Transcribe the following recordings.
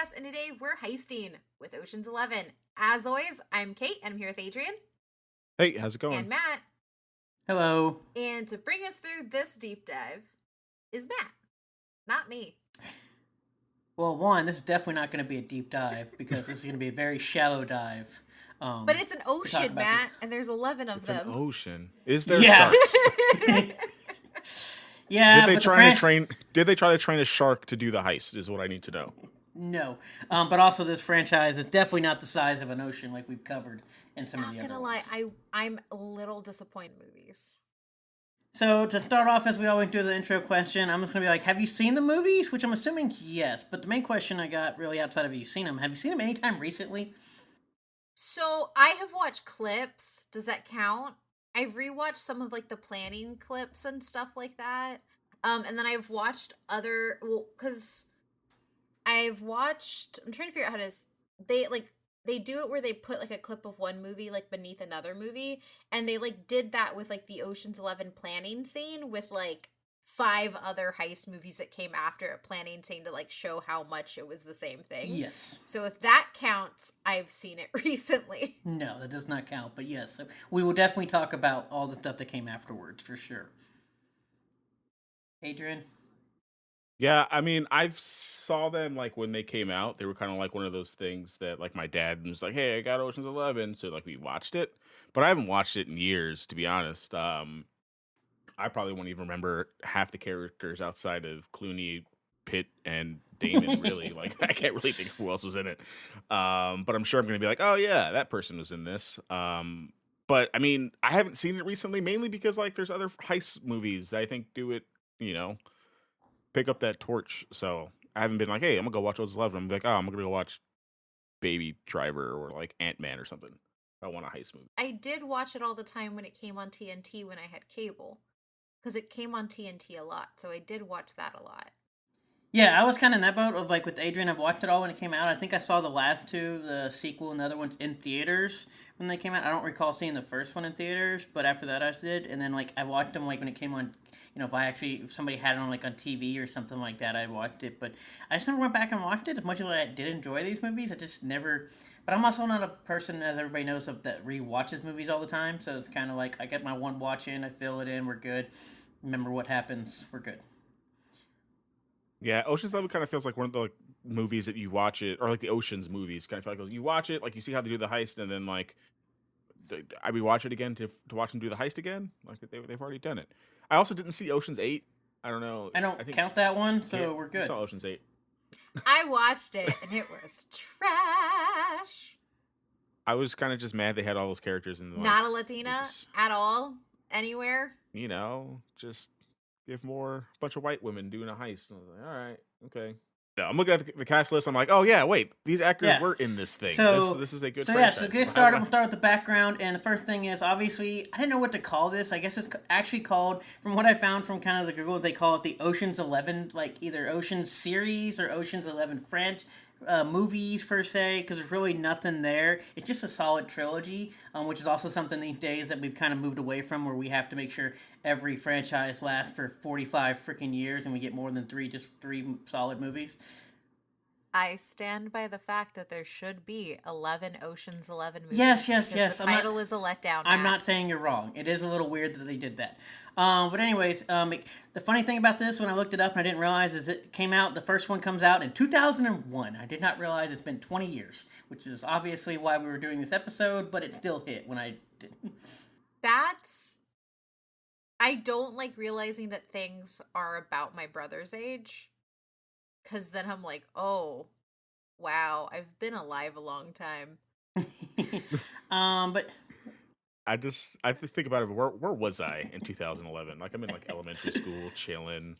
podcast, and today we're heisting with Ocean's 11. As always, I'm Kate, and I'm here with Adrian. Hey, how's it going? And Matt. Hello. And to bring us through this deep dive is Matt, not me. Well, one, this is definitely not going to be a deep dive because this is going to be a very shallow dive. But it's an ocean, Matt, and there's 11 of them. An ocean. Is there sharks? Yeah. Did they try to train a shark to do the heist? Is what I need to know. No. But also, this franchise is definitely not the size of an ocean like we've covered in some of the other ones. Not gonna lie, I'm a little disappointed in movies. So, to start off, as we always do the intro question, I'm just going to be like, have you seen the movies? Which I'm assuming yes. But the main question I got really outside of have you seen them anytime recently? So, I have watched clips. Does that count? I've rewatched some of, like, the planning clips and stuff like that. And then I've watched because I've watched, I'm trying to figure out how to, they do it where they put, like, a clip of one movie, like, beneath another movie, and they, like, did that with, like, the Ocean's 11 planning scene with, like, 5 other heist movies that came after a planning scene to, like, show how much it was the same thing. Yes. So if that counts, I've seen it recently. No, that does not count, but yes. So we will definitely talk about all the stuff that came afterwards, for sure. Adrian? Yeah, I mean, I've saw them, like, when they came out. They were kind of like one of those things that, like, my dad was like, hey, I got Ocean's 11, so, like, we watched it. But I haven't watched it in years, to be honest. I probably won't even remember half the characters outside of Clooney, Pitt, and Damon, really. Like, I can't really think of who else was in it. But I'm sure I'm going to be like, oh, yeah, that person was in this. But, I mean, I haven't seen it recently, mainly because, like, there's other heist movies that I think do it, pick up that torch. So I haven't been like, hey, I'm going to go watch Ocean's 11. I'm like, oh, I'm going to go watch Baby Driver or, like, Ant-Man or something. I want a heist movie. I did watch it all the time when it came on TNT when I had cable. Because it came on TNT a lot, so I did watch that a lot. Yeah, I was kind of in that boat of, like, with Adrian. I've watched it all when it came out. I think I saw the last two, the sequel and the other ones, in theaters when they came out. I don't recall seeing the first one in theaters, but after that I did. And then, like, I watched them, like, when it came on, if somebody had it on, like, on TV or something like that, I watched it. But I just never went back and watched it. As much as I did enjoy these movies, I just never... But I'm also not a person, as everybody knows, that re-watches movies all the time. So it's kind of like, I get my one watch in, I fill it in, we're good. Remember what happens, we're good. Yeah, Ocean's 11 kind of feels like one of the movies that you watch it, or like the Ocean's movies, kind of feel like you watch it, like you see how they do the heist, and then like I would watch it again to watch them do the heist again. Like they've already done it. I also didn't see Ocean's 8. I don't know. I think count that one, so we're good. I saw Ocean's 8. I watched it, and it was trash. I was kind of just mad they had all those characters in the not a Latina at all, anywhere. Just give a bunch of white women doing a heist. I was like, all right, okay. Yeah, I'm looking at the cast list. I'm like, oh yeah, wait, these actors were in this thing. So this is a good franchise. So get started. We'll start with the background, and the first thing is obviously I didn't know what to call this. I guess it's actually called, from what I found from kind of the Google, they call it the Ocean's 11, like either Ocean's series or Ocean's 11 movies per se, because there's really nothing there. It's just a solid trilogy, which is also something these days that we've kind of moved away from, where we have to make sure every franchise lasts for 45 freaking years and we get more than three solid movies. I stand by the fact that there should be 11 Ocean's 11 movies. Yes. The title is a letdown. I'm not saying you're wrong. It is a little weird that they did that. But anyways, the funny thing about this, when I looked it up and I didn't realize, is it came out, the first one comes out in 2001. I did not realize it's been 20 years, which is obviously why we were doing this episode, but it still hit when I did. I don't like realizing that things are about my brother's age. Because then I'm like, oh, wow, I've been alive a long time. But I just think about it. Where was I in 2011? Like I'm in like elementary school, chilling,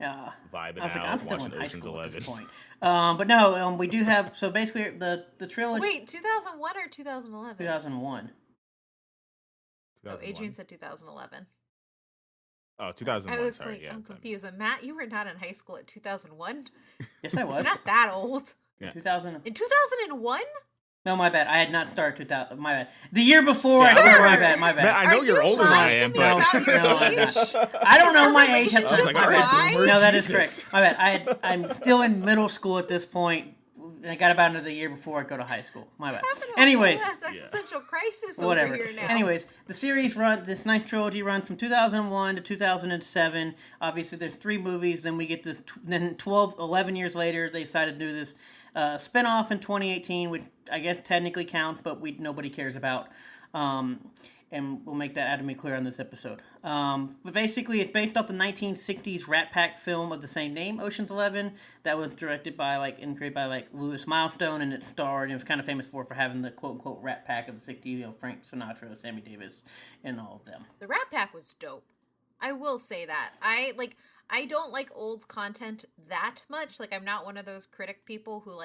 vibing out, watching Ocean's 11. At this point. But no, we do have. So basically, the trilogy. Wait, 2001 or 2011? 2001. Oh, Adrian said 2011. Oh, 2001. I was sorry. like, Yeah, I'm confused. And Matt, you were not in high school at 2001? Yes, I was. You're not that old. Yeah. 2000. In 2001? No, my bad. I had not started 2000. My bad. The year before. Sir! My bad. Man, I know you're older than I am, but I don't know my age. I was like, all right, no, that is correct. My bad. I'm still in middle school at this point. I got about another year before I go to high school. My bad. Having a Anyways, whole ass existential crisis whatever. over here now. Anyways, the series this ninth trilogy runs from 2001 to 2007. Obviously, there's 3 movies. Then we get this. Then 11 years later, they decided to do this spinoff in 2018, which I guess technically counts, but nobody cares about. And we'll make that adamantly clear on this episode. But basically, it's based off the 1960s Rat Pack film of the same name, Ocean's 11, that was directed by and created by Louis Milestone, and it starred and it was kind of famous for having the quote unquote Rat Pack of the 60s, Frank Sinatra, Sammy Davis, and all of them. The Rat Pack was dope. I will say that. I don't like old content that much. Like, I'm not one of those critic people who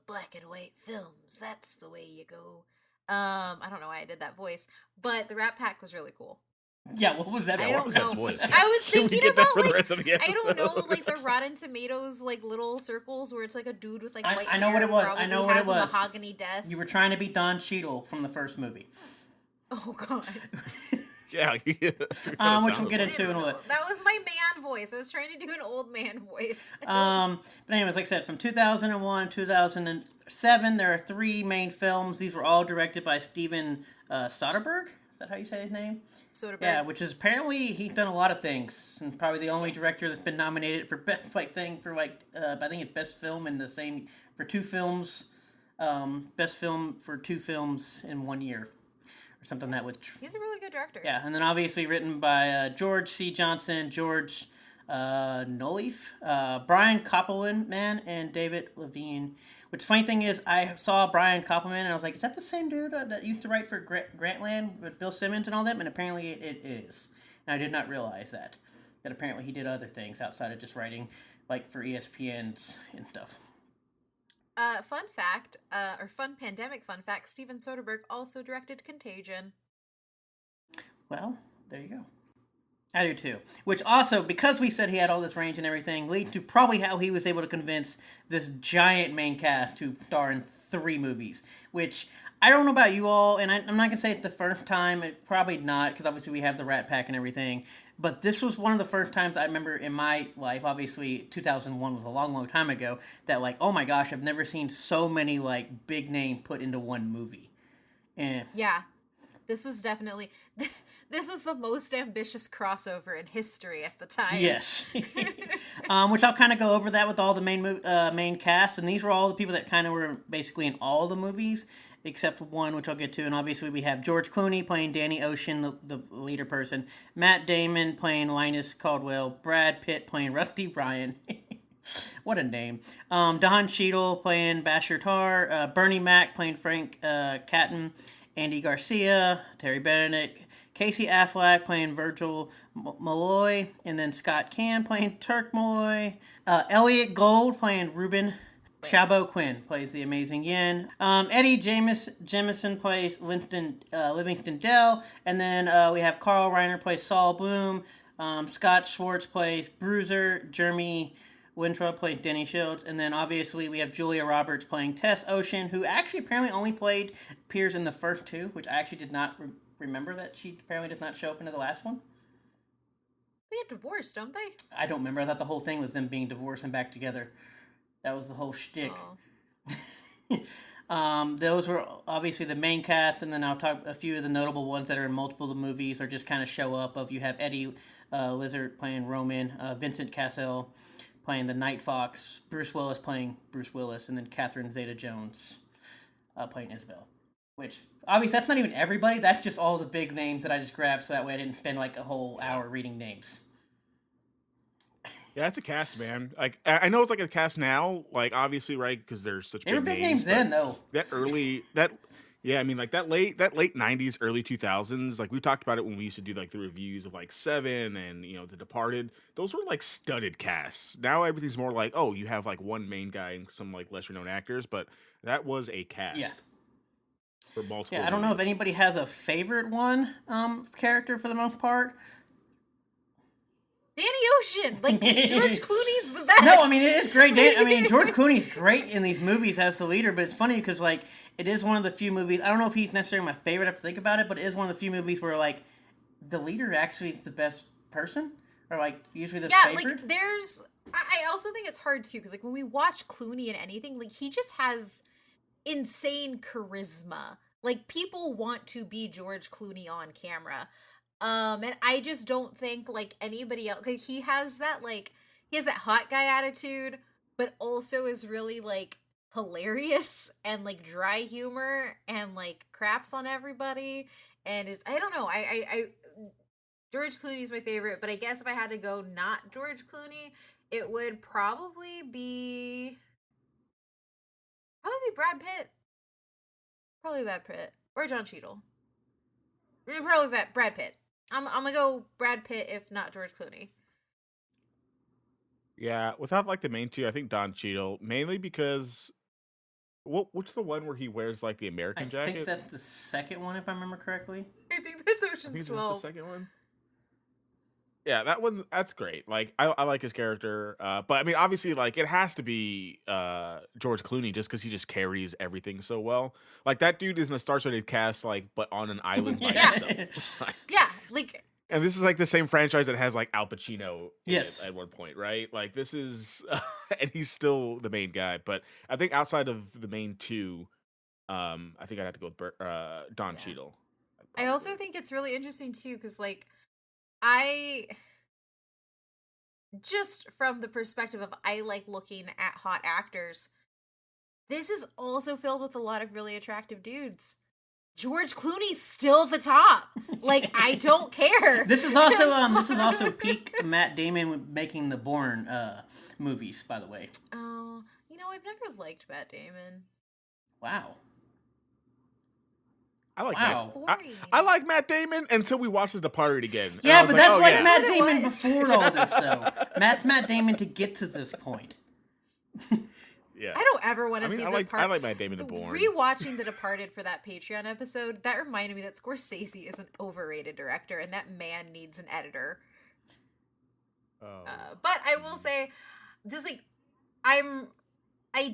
black and white films. That's the way you go. I don't know why I did that voice, but the Rat Pack was really cool. Yeah, what was that? I don't know. That voice? I was thinking about for the rest of the I don't know, episode? the Rotten Tomatoes little circles where it's a dude with white hair. I know what it was. I know what it was. A mahogany desk. You were trying to be Don Cheadle from the first movie. Oh God. Yeah, which we'll get into in a little. That was my man voice. I was trying to do an old man voice. But anyways, like I said, from 2001 to 2007, there are 3 main films. These were all directed by Steven Soderbergh. Is that how you say his name? Soderbergh. Yeah, which is apparently he's done a lot of things, and probably the only director that's been nominated for best I think it's best film in the same for 2 films, best film for 2 films in 1 year. Something that would. He's a really good director. Yeah, and then obviously written by George C. Johnson, George Nolif, Brian Koppelman, and David Levine. Which funny thing is, I saw Brian Koppelman and I was like, is that the same dude that used to write for Grantland with Bill Simmons and all them? And apparently it is. And I did not realize that. That apparently he did other things outside of just writing for ESPNs and stuff. Fun fact, or fun pandemic fun fact, Steven Soderbergh also directed Contagion. Well, there you go. I do too. Which also, because we said he had all this range and everything, lead to probably how he was able to convince this giant main cast to star in 3 movies. Which, I don't know about you all, and I'm not going to say it's the first time, probably not, because obviously we have the Rat Pack and everything, but this was one of the first times I remember in my life, obviously 2001 was a long, long time ago, that oh my gosh, I've never seen so many big name put into one movie. Yeah, this was definitely, this was the most ambitious crossover in history at the time. Yes. Which I'll kind of go over that with all the main cast, and these were all the people that kind of were basically in all the movies, except one, which I'll get to. And obviously we have George Clooney playing Danny Ocean, the leader person. Matt Damon playing Linus Caldwell. Brad Pitt playing Rusty Bryan. What a name. Don Cheadle playing Bashir Tarr. Bernie Mac playing Frank Catton. Andy Garcia. Terry Benedict. Casey Affleck playing Virgil Malloy. And then Scott Caan playing Turk Malloy. Elliot Gould playing Ruben. Shabo Quinn plays the amazing Yin. Eddie Jemison plays Livingston Dell. And then we have Carl Reiner plays Saul Bloom. Scott Schwartz plays Bruiser. Jeremy Winthrop plays Denny Shields. And then obviously we have Julia Roberts playing Tess Ocean, who actually apparently only appears in the first 2, which I actually did not remember that she apparently does not show up into the last one. They get divorced, don't they? I don't remember. I thought the whole thing was them being divorced and back together. That was the whole shtick. Oh. Those were obviously the main cast, and then I'll talk a few of the notable ones that are in multiple movies or just kind of show up. You have Eddie Lizard playing Roman, Vincent Cassel playing the Night Fox, Bruce Willis playing Bruce Willis, and then Catherine Zeta-Jones playing Isabel. Which, obviously, that's not even everybody. That's just all the big names that I just grabbed, so that way I didn't spend a whole hour reading names. Yeah, it's a cast, man. I know it's a cast now, obviously, right? Because there's such they were big names then, though. That late '90s, early 2000s. We talked about it when we used to do the reviews of Seven and The Departed. Those were studded casts. Now everything's more you have one main guy and some lesser known actors, but that was a cast. Yeah. For multiple. Yeah, I don't know if anybody has a favorite one character for the most part. Danny Ocean! George Clooney's the best! No, I mean, it is great. George Clooney's great in these movies as the leader, but it's funny because, it is one of the few movies, I don't know if he's necessarily my favorite, I have to think about it, but it is one of the few movies where, the leader actually is the best person, or, usually the favorite. Yeah, I also think it's hard too because like when we watch Clooney in anything, like he just has insane charisma. Like people want to be George Clooney on camera. And I just don't think like anybody else, cuz he has that hot guy attitude, but also is really like hilarious and like dry humor and like craps on everybody and is I don't know. I George Clooney's my favorite, but I guess if I had to go not George Clooney, it would probably be Brad Pitt. Probably Brad Pitt or John Cheadle. Probably Brad Pitt. I'm gonna go Brad Pitt if not George Clooney. Yeah, without like the main two, I think Don Cheadle mainly because what's the one where he wears like the I American think jacket? that's the second one, if I remember correctly. I think that's I think Ocean's is that the 12. second one. Yeah, that one that's great. Like I like his character, but I mean, obviously, like it has to be George Clooney just because he just carries everything so well. Like that dude is in a star-studded cast, like but on an island by Yeah. himself. Like, Yeah, like and this is like the same franchise that has like Al Pacino in Yes. it at one point, right? Like this is, and he's still the main guy. But I think outside of the main two, I think I'd have to go with Don Yeah. Cheadle. I also think it's really interesting too cuz like I just from the perspective of I like looking at hot actors. This is also filled with a lot of really attractive dudes. George Clooney's still the top. Like I don't care. This is also I'm this is also sorry. peak Matt Damon making the Bourne movies, by the way. Oh, I've never liked Matt Damon. Wow. I like Wow. Matt. I like Matt Damon until we watch The Departed again. And I Yeah, was but like, that's oh, like yeah. Matt That's what it Damon was. before all this, though. Matt Damon to get to this point. Yeah. I don't ever want to I mean, see I The like Departed. Matt Damon in Bourne. Rewatching The Departed for that Patreon episode, that reminded me that Scorsese is an overrated director, and that man needs an editor. Oh. But I will say, just like I'm, I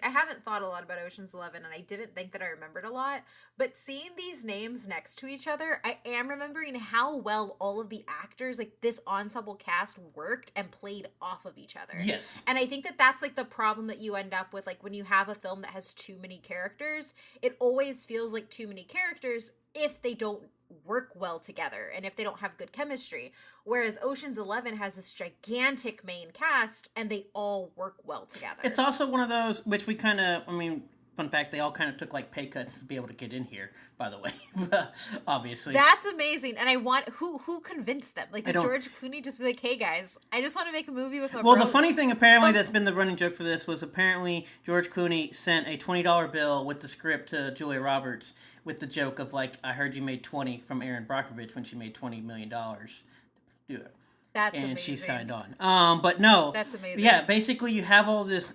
haven't thought a lot about Ocean's 11, and I didn't think that I remembered a lot. But seeing these names next to each other, I am remembering how well all of the actors, like this ensemble cast, worked and played off of each other. Yes. And I think that that's like the problem that you end up with, like when you have a film that has too many characters, it always feels like too many characters if they don't work well together and if they don't have good chemistry. Whereas Ocean's 11 has this gigantic main cast and they all work well together. It's also one of those which we kind of, I mean, fun fact, they all kind of took like pay cuts to be able to get in here, by the way. Obviously. That's amazing. And I want who convinced them? Like, did don't- George Clooney just be like, "Hey guys, I just want to make a movie with my Well, the bros." funny thing apparently that's been the running joke for this was apparently George Clooney sent a $20 bill with the script to Julia Roberts with the joke of like, I heard you made 20 from Erin Brockovich when she made $20 million. Do it. That's And amazing. she signed on. But no, That's amazing. Yeah, basically you have all these,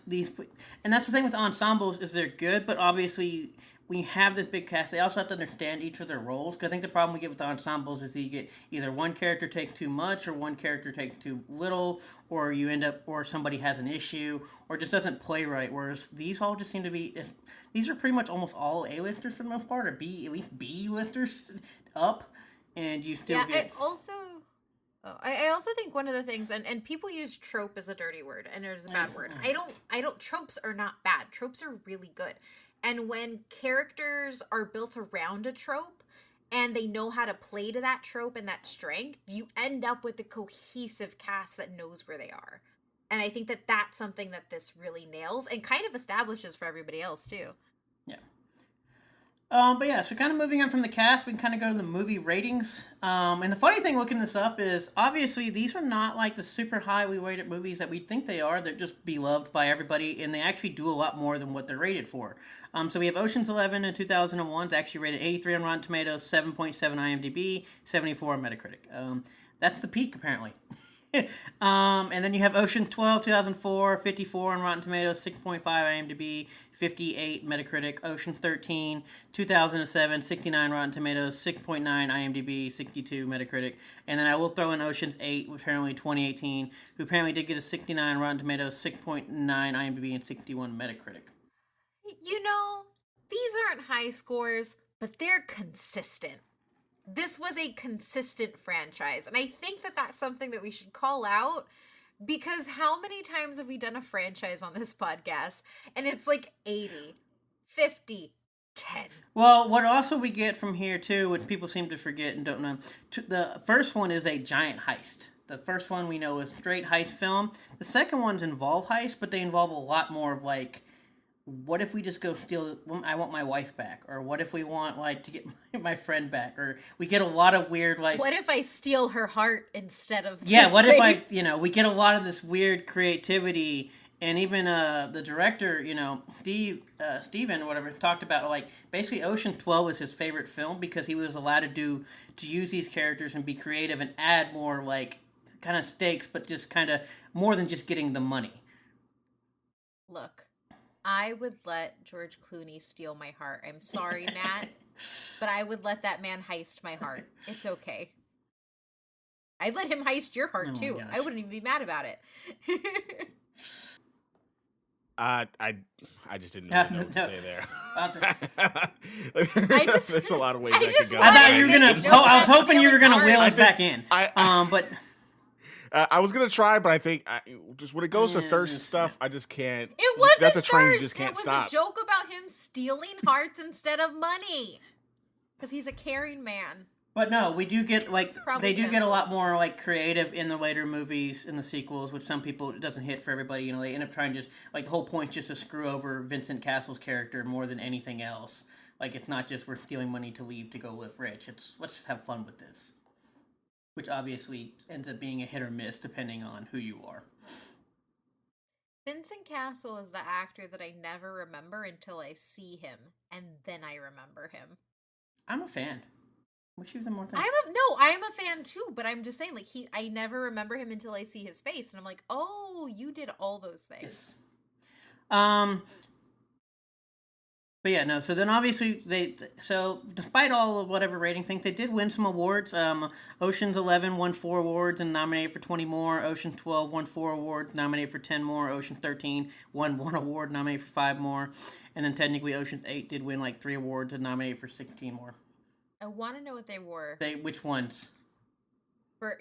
and that's the thing with ensembles is they're good, but obviously when you have this big cast, they also have to understand each of their roles. Because I think the problem we get with the ensembles is that you get either one character take too much, or one character take too little, or you end up, or somebody has an issue, or just doesn't play right. Whereas these all just seem to be, these are pretty much almost all A-listers for the most part, or at least B-listers up, and you still Yeah, get. I also think one of the things, and people use trope as a dirty word and it is a bad word. I don't tropes are not bad. Tropes are really good. And when characters are built around a trope and they know how to play to that trope and that strength, you end up with a cohesive cast that knows where they are. And I think that that's something that this really nails and kind of establishes for everybody else too. Yeah. But yeah, so kind of moving on from the cast, we can kind of go to the movie ratings. And the funny thing looking this up is obviously these are not like the super highly rated movies that we think they are. They're just beloved by everybody, and they actually do a lot more than what they're rated for. So we have Ocean's 11 in 2001. It's actually rated 83 on Rotten Tomatoes, 7.7 IMDb, 74 on Metacritic. That's the peak, apparently. And then you have Ocean 12, 2004, 54 on Rotten Tomatoes, 6.5 IMDb, 58 Metacritic. Ocean 13, 2007, 69 Rotten Tomatoes, 6.9 IMDb, 62 Metacritic. And then I will throw in Ocean's 8, apparently 2018, who apparently did get a 69 Rotten Tomatoes, 6.9 IMDb, and 61 Metacritic. These aren't high scores, but they're consistent. This was a consistent franchise, and I think that that's something that we should call out Because how many times have we done a franchise on this podcast? And it's like 80, 50, 10. Well, what also we get from here too, what people seem to forget and don't know, the first one is a giant heist. The first one we know is straight heist film. The second ones involve heist, but they involve a lot more of like, what if we just go steal? I want my wife back, or what if we want like to get my friend back, or we get a lot of weird like. What if I steal her heart instead of? Yeah, what if I, we get a lot of this weird creativity. And even the director, Steven, or whatever, talked about like basically Ocean 12 is his favorite film because he was allowed to use these characters and be creative and add more like kind of stakes, but just kind of more than just getting the money. Look, I would let George Clooney steal my heart. I'm sorry, Matt, but I would let that man heist my heart. It's okay. I'd let him heist your heart too. I wouldn't even be mad about it. I just didn't really know what to say there. There's a lot of ways I could go. I thought you were gonna. I was hoping you were gonna wheel us back in. But I was gonna try, but I think just when it goes to thirst stuff, I just can't. It wasn't That's a train thirst. you just can't stop. It was a joke about him stealing hearts instead of money, because he's a caring man. But no, we do get like they do gentle. get a lot more like creative in the later movies, in the sequels, which some people it doesn't hit for everybody. They end up trying just like the whole point just to screw over Vincent Castle's character more than anything else. Like it's not just we're stealing money to leave to go live rich. It's let's just have fun with this, which obviously ends up being a hit or miss depending on who you are. Vincent Castle is the actor that I never remember until I see him, and then I remember him. I'm a fan. Which was more thing. I'm a fan too, but I'm just saying, like I never remember him until I see his face, and I'm like, oh, you did all those things. Yes. But yeah, no. So then obviously despite all of whatever rating things, they did win some awards. Ocean's 11 won 4 awards and nominated for 20 more. Ocean 12 won 4 awards, nominated for 10 more. Ocean 13 won 1 award, nominated for 5 more. And then technically Ocean's 8 did win like 3 awards and nominated for 16 more. I want to know what they were. Which ones? For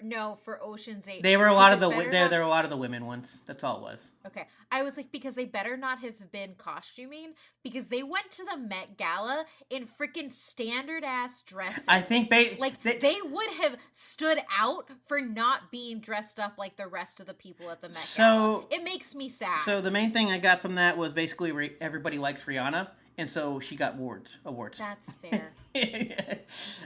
Ocean's 8. They were a lot of the there were a lot of the women ones. That's all it was. Okay. I was like, because they better not have been costuming, because they went to the Met Gala in freaking standard ass dresses. I think they would have stood out for not being dressed up like the rest of the people at the Met Gala. It makes me sad. So the main thing I got from that was basically everybody likes Rihanna. And so she got awards. That's fair.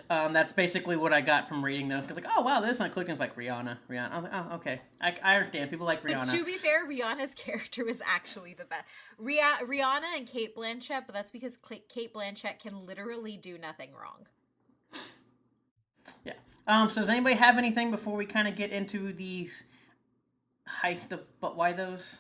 That's basically what I got from reading those. Like, oh wow, this is not clicking. It's like Rihanna. I was like, oh okay, I understand. People like Rihanna. But to be fair, Rihanna's character was actually the best. Rihanna and Cate Blanchett, but that's because Cate Blanchett can literally do nothing wrong. Yeah. So does anybody have anything before we kind of get into these but why those?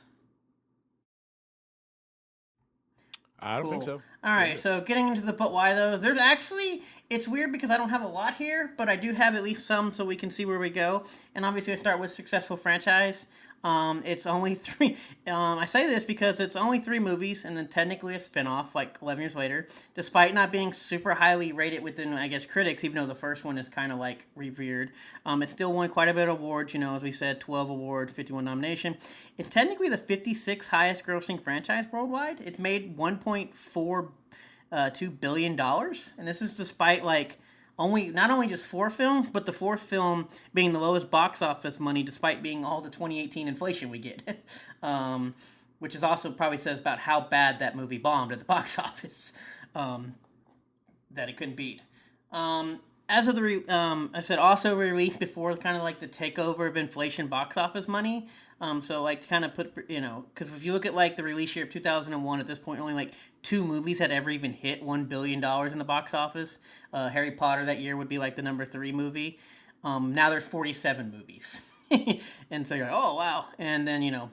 I don't think so. All right, so getting into the but why those, there's actually, it's weird because I don't have a lot here, but I do have at least some so we can see where we go. And obviously I start with successful franchise. It's only 3, I say this because it's only 3 movies and then technically a spinoff like 11 years later, despite not being super highly rated within, I guess, critics, even though the first one is kind of like revered. It still won quite a bit of awards, as we said, 12 awards, 51 nomination. It's technically the 56th highest grossing franchise worldwide. It made $1.42 billion, and this is despite not only just 4 films, but the 4th film being the lowest box office money, despite being all the 2018 inflation we get, which is also probably says about how bad that movie bombed at the box office, that it couldn't beat. As of I said also released before kind of like the takeover of inflation box office money. So like to kind of put, because if you look at like the release year of 2001, at this point only like 2 movies had ever even hit $1 billion in the box office. Harry Potter that year would be like the number 3 movie. Now there's 47 movies. And so you're like, oh wow. And then,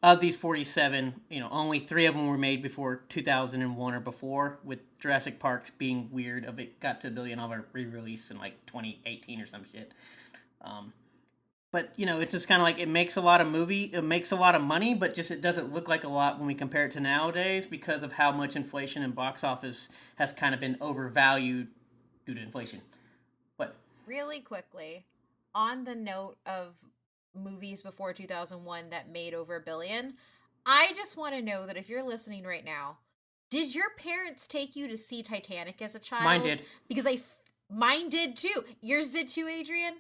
of these 47, only 3 of them were made before 2001 or before, with Jurassic Park's being weird of it got to $1 billion of a re-release in like 2018 or some shit. But, it's just kind of like it makes a lot of money, but just it doesn't look like a lot when we compare it to nowadays because of how much inflation and box office has kind of been overvalued due to inflation. What? Really quickly, on the note of movies before 2001 that made over a billion. I just want to know that if you're listening right now, did your parents take you to see Titanic as a Mine child? did. Because mine did too. Yours did too, Adrian?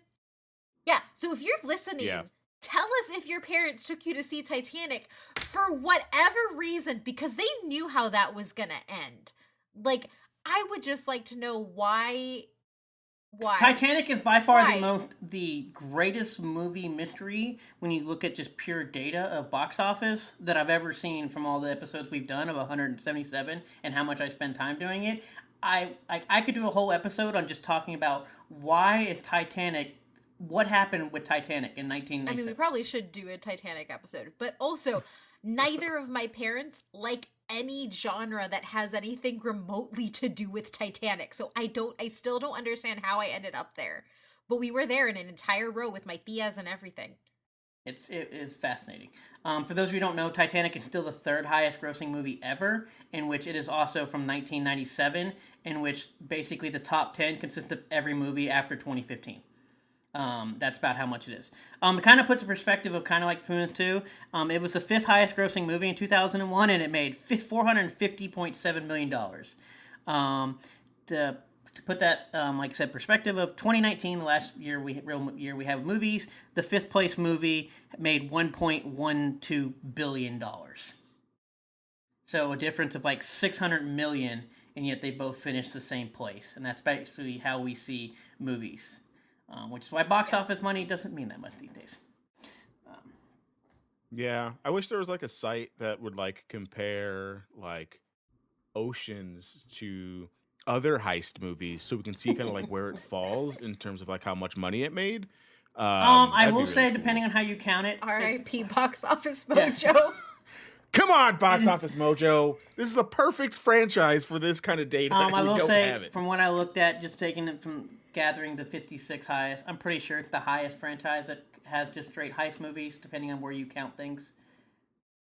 Yeah. So if you're Yeah. listening, tell us if your parents took you to see Titanic for whatever reason because they knew how that was going to end. Like, I would just like to know why. Why? Titanic is by far Why? the greatest movie mystery when you look at just pure data of box office that I've ever seen from all the episodes we've done of 177 and how much I spend time doing it. I could do a whole episode on just talking about why Titanic, what happened with Titanic in I mean, we 1997. probably should do a Titanic episode, but also, neither of my parents like any genre that has anything remotely to do with Titanic. So I still don't understand how I ended up there. But we were there in an entire row with my tias and everything. It is fascinating. For those of you who don't know, Titanic is still the third highest grossing movie ever, in which it is also from 1997, in which basically the top 10 consists of every movie after 2015. That's about how much it is. It kind of puts a perspective of kind of like Tuna 2. It was the fifth highest grossing movie in 2001, and it made $450.7 million. To put that, like I said, perspective of 2019, the last year real year we have movies, the fifth place movie made $1.12 billion. So a difference of like 600 million, and yet they both finished the same place. And that's basically how we see movies. Which is why box Yeah. office money doesn't mean that much these days. Yeah. I wish there was like a site that would like compare like Oceans to other heist movies so we can see kind of like where it falls in terms of like how much money it made. I That'd will be really say, cool. depending on how you count it, R.I.P. Box Office yeah. Mojo. Come on, Box And, Office Mojo. This is the perfect franchise for this kind of data, and I we will don't say, have it. from what I looked at, just taking it from gathering the 56 highest, I'm pretty sure it's the highest franchise that has just straight heist movies, depending on where you count things.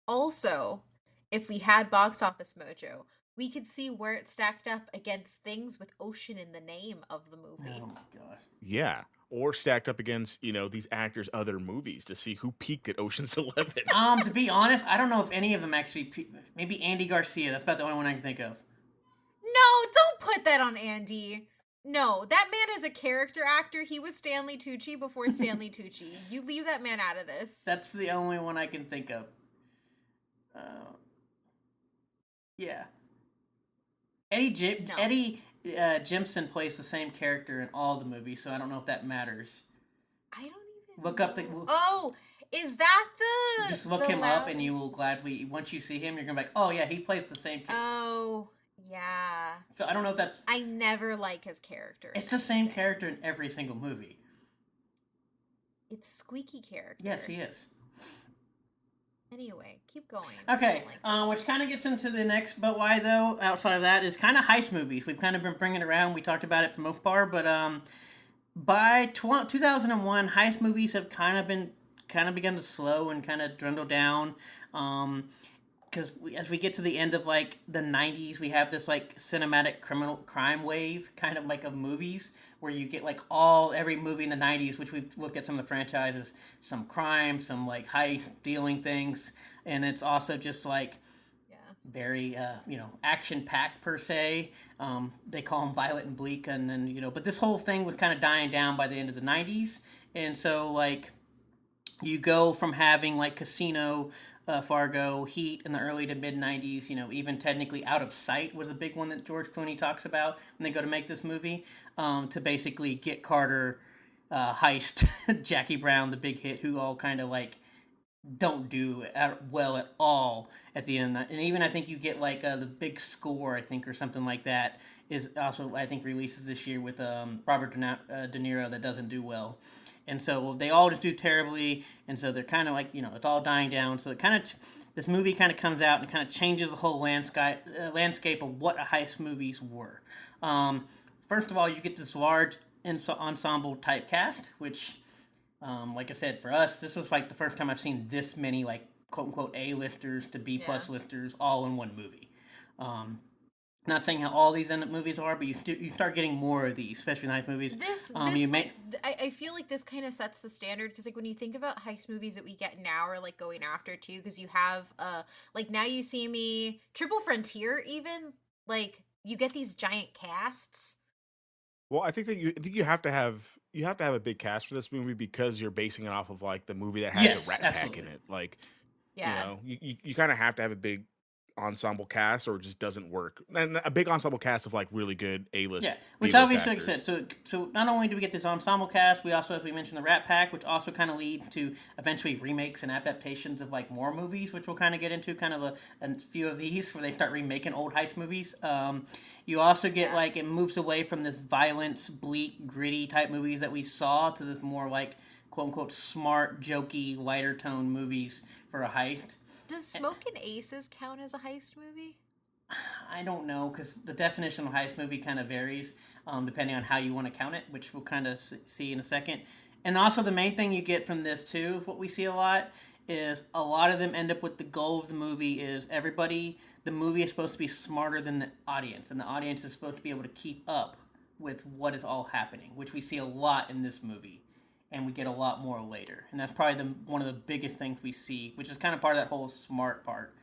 Also, if we had Box Office Mojo, we could see where it stacked up against things with ocean in the name of the movie. Oh my gosh. Yeah. Or stacked up against, these actors' other movies to see who peaked at Ocean's 11. To be honest, I don't know if any of them actually. Maybe Andy Garcia. That's about the only one I can think of. No, don't put that on Andy. No, that man is a character actor. He was Stanley Tucci before Stanley Tucci. You leave that man out of this. That's the only one I can think of. Yeah. No. Eddie Jimson plays the same character in all the movies, so I don't know if that matters. I don't even Look know. up the. Oh, is that Just look the him loud... up, and you will gladly. Once you see him, you're gonna be like, oh yeah, he plays the same character. Oh, yeah. So I don't know if that's. I never like his character. It's the same character in every single movie. It's squeaky character. Yes, he is. Anyway, keep going. Okay, Like which kind of gets into the next, but why though? Outside of that, is kind of heist movies. We've kind of been bringing it around. We talked about it for the most part, but by 2001, heist movies have kind of begun to slow and kind of dwindle down. Because as we get to the end of like the 90s, we have this like cinematic criminal crime wave kind of like of movies where you get like every movie in the 90s, which we've looked at some of the franchises, some crime, some like high dealing things, and it's also just like very action packed per se. They call them Violet and Bleak, and then but this whole thing was kind of dying down by the end of the 90s, and so like you go from having like Casino, Fargo, Heat in the early to mid 90s, even technically Out of Sight was a big one that George Clooney talks about when they go to make this movie, to basically Get Carter, Heist, Jackie Brown, the big hit, who all kind of like don't do well at all at the end of that. And even I think you get like the Big Score, I think, or something like that, is also I think releases this year with Robert De Niro, that doesn't do well. And so they all just do terribly, and so they're kind of like it's all dying down. So it kind of this movie kind of comes out and kind of changes the whole landscape of what heist movies were. First of all, you get this large ensemble type cast, which, like I said, for us, this was like the first time I've seen this many like quote unquote A listers to B plus listers all in one movie. Not saying how all these movies are, but you start getting more of these, especially in heist movies. You may I feel like this kind of sets the standard because like when you think about heist movies that we get now or like going after too, because you have like Now You See Me, Triple Frontier, even like you get these giant casts. Well, I think you have to have a big cast for this movie because you're basing it off of like the movie that had the yes, Rat Pack in absolutely. it. Like, you Yeah. know, you kind of have to have a big ensemble cast or it just doesn't work. And a big ensemble cast of like really good Yeah, B which list obviously, like I said, actors. so not only do we get this ensemble cast, we also, as we mentioned, the Rat Pack, which also kind of lead to eventually remakes and adaptations of like more movies, which we'll kind of get into, kind of a few of these where they start remaking old heist movies. You also get Yeah. like it moves away from this violence, bleak, gritty type movies that we saw to this more like quote unquote smart, jokey, lighter tone movies for a heist. Does Smokin' Aces count as a heist movie? I don't know because the definition of heist movie kind of varies depending on how you want to count it, which we'll kind of see in a second. And also, the main thing you get from this too, what we see a lot is a lot of them end up with the goal of the movie is everybody. The movie is supposed to be smarter than the audience, and the audience is supposed to be able to keep up with what is all happening, which we see a lot in this movie, and we get a lot more later. And that's probably one of the biggest things we see, which is kind of part of that whole smart part.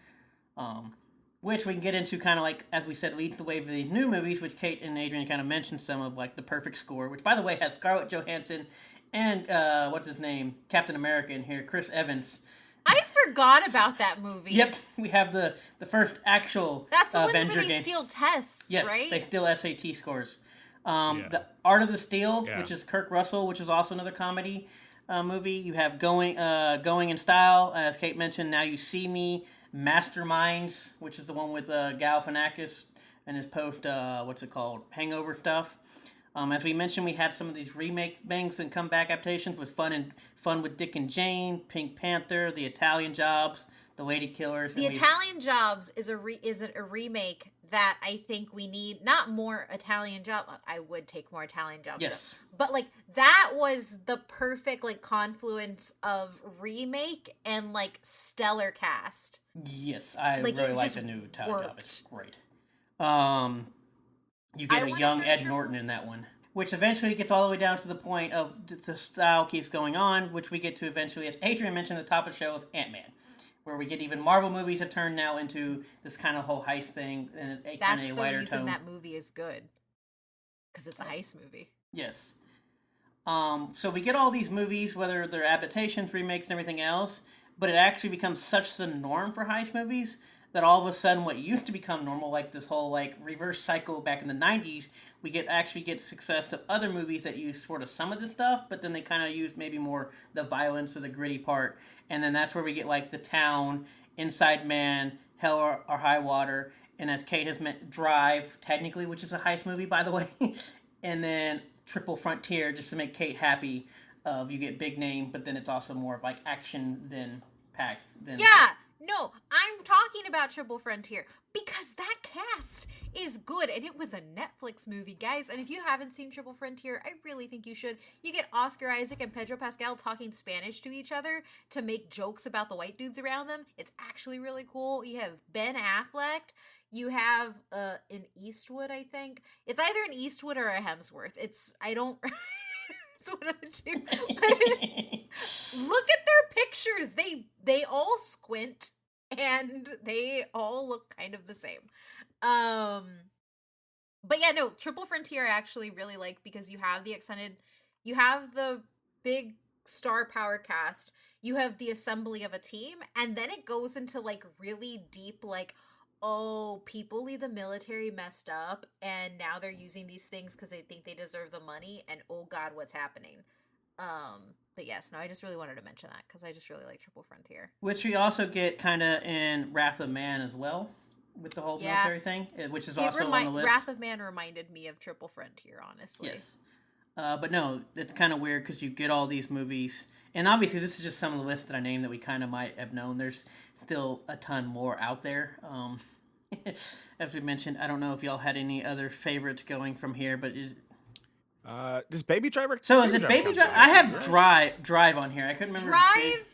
Um, which we can get into kind of like, as we said, leads the way for these new movies, which Kate and Adrian kind of mentioned some of, like The Perfect Score, which, by the way, has Scarlett Johansson and, what's his name, Captain America in here, Chris Evans. I forgot about that movie. Yep, we have the first actual That's the one Avenger where they game. steal tests, Yes, right? they steal SAT scores. Yeah. The Art of the Steal, Yeah. which is Kirk Russell, which is also another comedy movie. You have Going in Style, as Kate mentioned. Now You See Me, Masterminds, which is the one with Galifianakis and his post what's it called, Hangover stuff. As we mentioned, we had some of these remake bangs and comeback adaptations with Fun with Dick and Jane, Pink Panther, The Italian Jobs, The Lady Killers. The Italian Jobs is a remake that I think we need. Not more Italian Job. I would take more Italian Jobs. Yes. But like that was the perfect like confluence of remake and like stellar cast. Yes, I Like really it like just the new Italian Job. worked. It's great. Um, you I get a wanted young their Ed triple. Norton in that one, which eventually gets all the way down to the point of the style keeps going on, which we get to eventually, as Adrian mentioned at the top of the show, of Ant-Man, where we get even Marvel movies have turned now into this kind of whole heist thing and a kind That's of a the lighter reason tone. that movie is good because it's a heist movie. Yes. So we get all these movies, whether they're adaptations, remakes, and everything else, but it actually becomes such the norm for heist movies that all of a sudden what used to become normal, like this whole like reverse cycle back in the 90s, we actually get success to other movies that use sort of some of the stuff, but then they kind of use maybe more the violence or the gritty part. And then that's where we get like The Town, Inside Man, Hell or High Water, and as Kate has meant, Drive, technically, which is a heist movie, by the way. And then Triple Frontier, just to make Kate happy. You get big name, but then it's also more of like action than packed. Yeah, no, I'm talking about Triple Frontier because that cast is good and it was a Netflix movie, guys. And if you haven't seen Triple Frontier, I really think you should. You get Oscar Isaac and Pedro Pascal talking Spanish to each other to make jokes about the white dudes around them. It's actually really cool. You have Ben Affleck. You have an Eastwood, I think. It's either an Eastwood or a Hemsworth. I don't it's one of the two. Look at their pictures. They all squint and they all look kind of the same. But yeah, no, Triple Frontier I actually really like because you have the big star power cast, you have the assembly of a team, and then it goes into like really deep like, oh, people leave the military messed up and now they're using these things because they think they deserve the money, and oh god, what's happening. But yes, no, I just really wanted to mention that because I just really like Triple Frontier. Which we also get kind of in Wrath of Man as well, with the whole military thing, which is also on the list. Wrath of Man reminded me of Triple Frontier, honestly. Yes. But no, it's kind of weird because you get all these movies, and obviously this is just some of the lists that I named that we kind of might have known. There's still a ton more out there. As we mentioned, I don't know if y'all had any other favorites going from here, but Does Baby Driver? So is it Baby count Drive? as a I heist have movie, right? Drive on here. I couldn't remember. Drive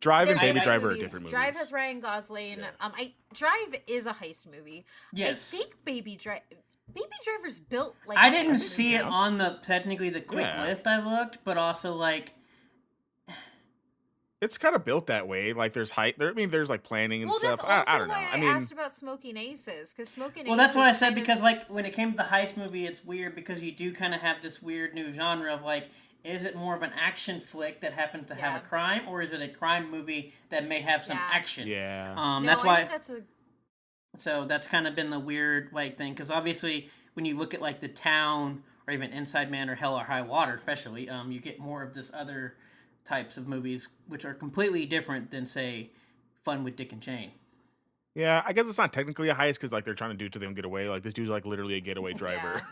Drive They're and Baby different Driver are movies. different movies. Drive has Ryan Gosling. Yeah. Drive is a heist movie. Yes. I think Baby Driver's built like I a didn't heist see it movie. on the technically the quick Yeah. lift I looked, but also like It's kind of built that way. Like there's height. There, I mean, there's like planning and Well, stuff. that's also I don't know. why I asked about Smoking Aces, because Smoking Aces. well, that's what I said kind of- because like when it came to the heist movie, it's weird because you do kind of have this weird new genre of like, is it more of an action flick that happens to have Yeah. a crime, or is it a crime movie that may have some Yeah. action? Yeah. No, That's I why. think that's a So that's kind of been the weird like thing because obviously when you look at like The Town or even Inside Man or Hell or High Water, especially, you get more of this other types of movies which are completely different than say Fun with Dick and Jane. Yeah, I guess it's not technically a heist because like they're trying to do it to them get away. Like this dude's like literally a getaway driver.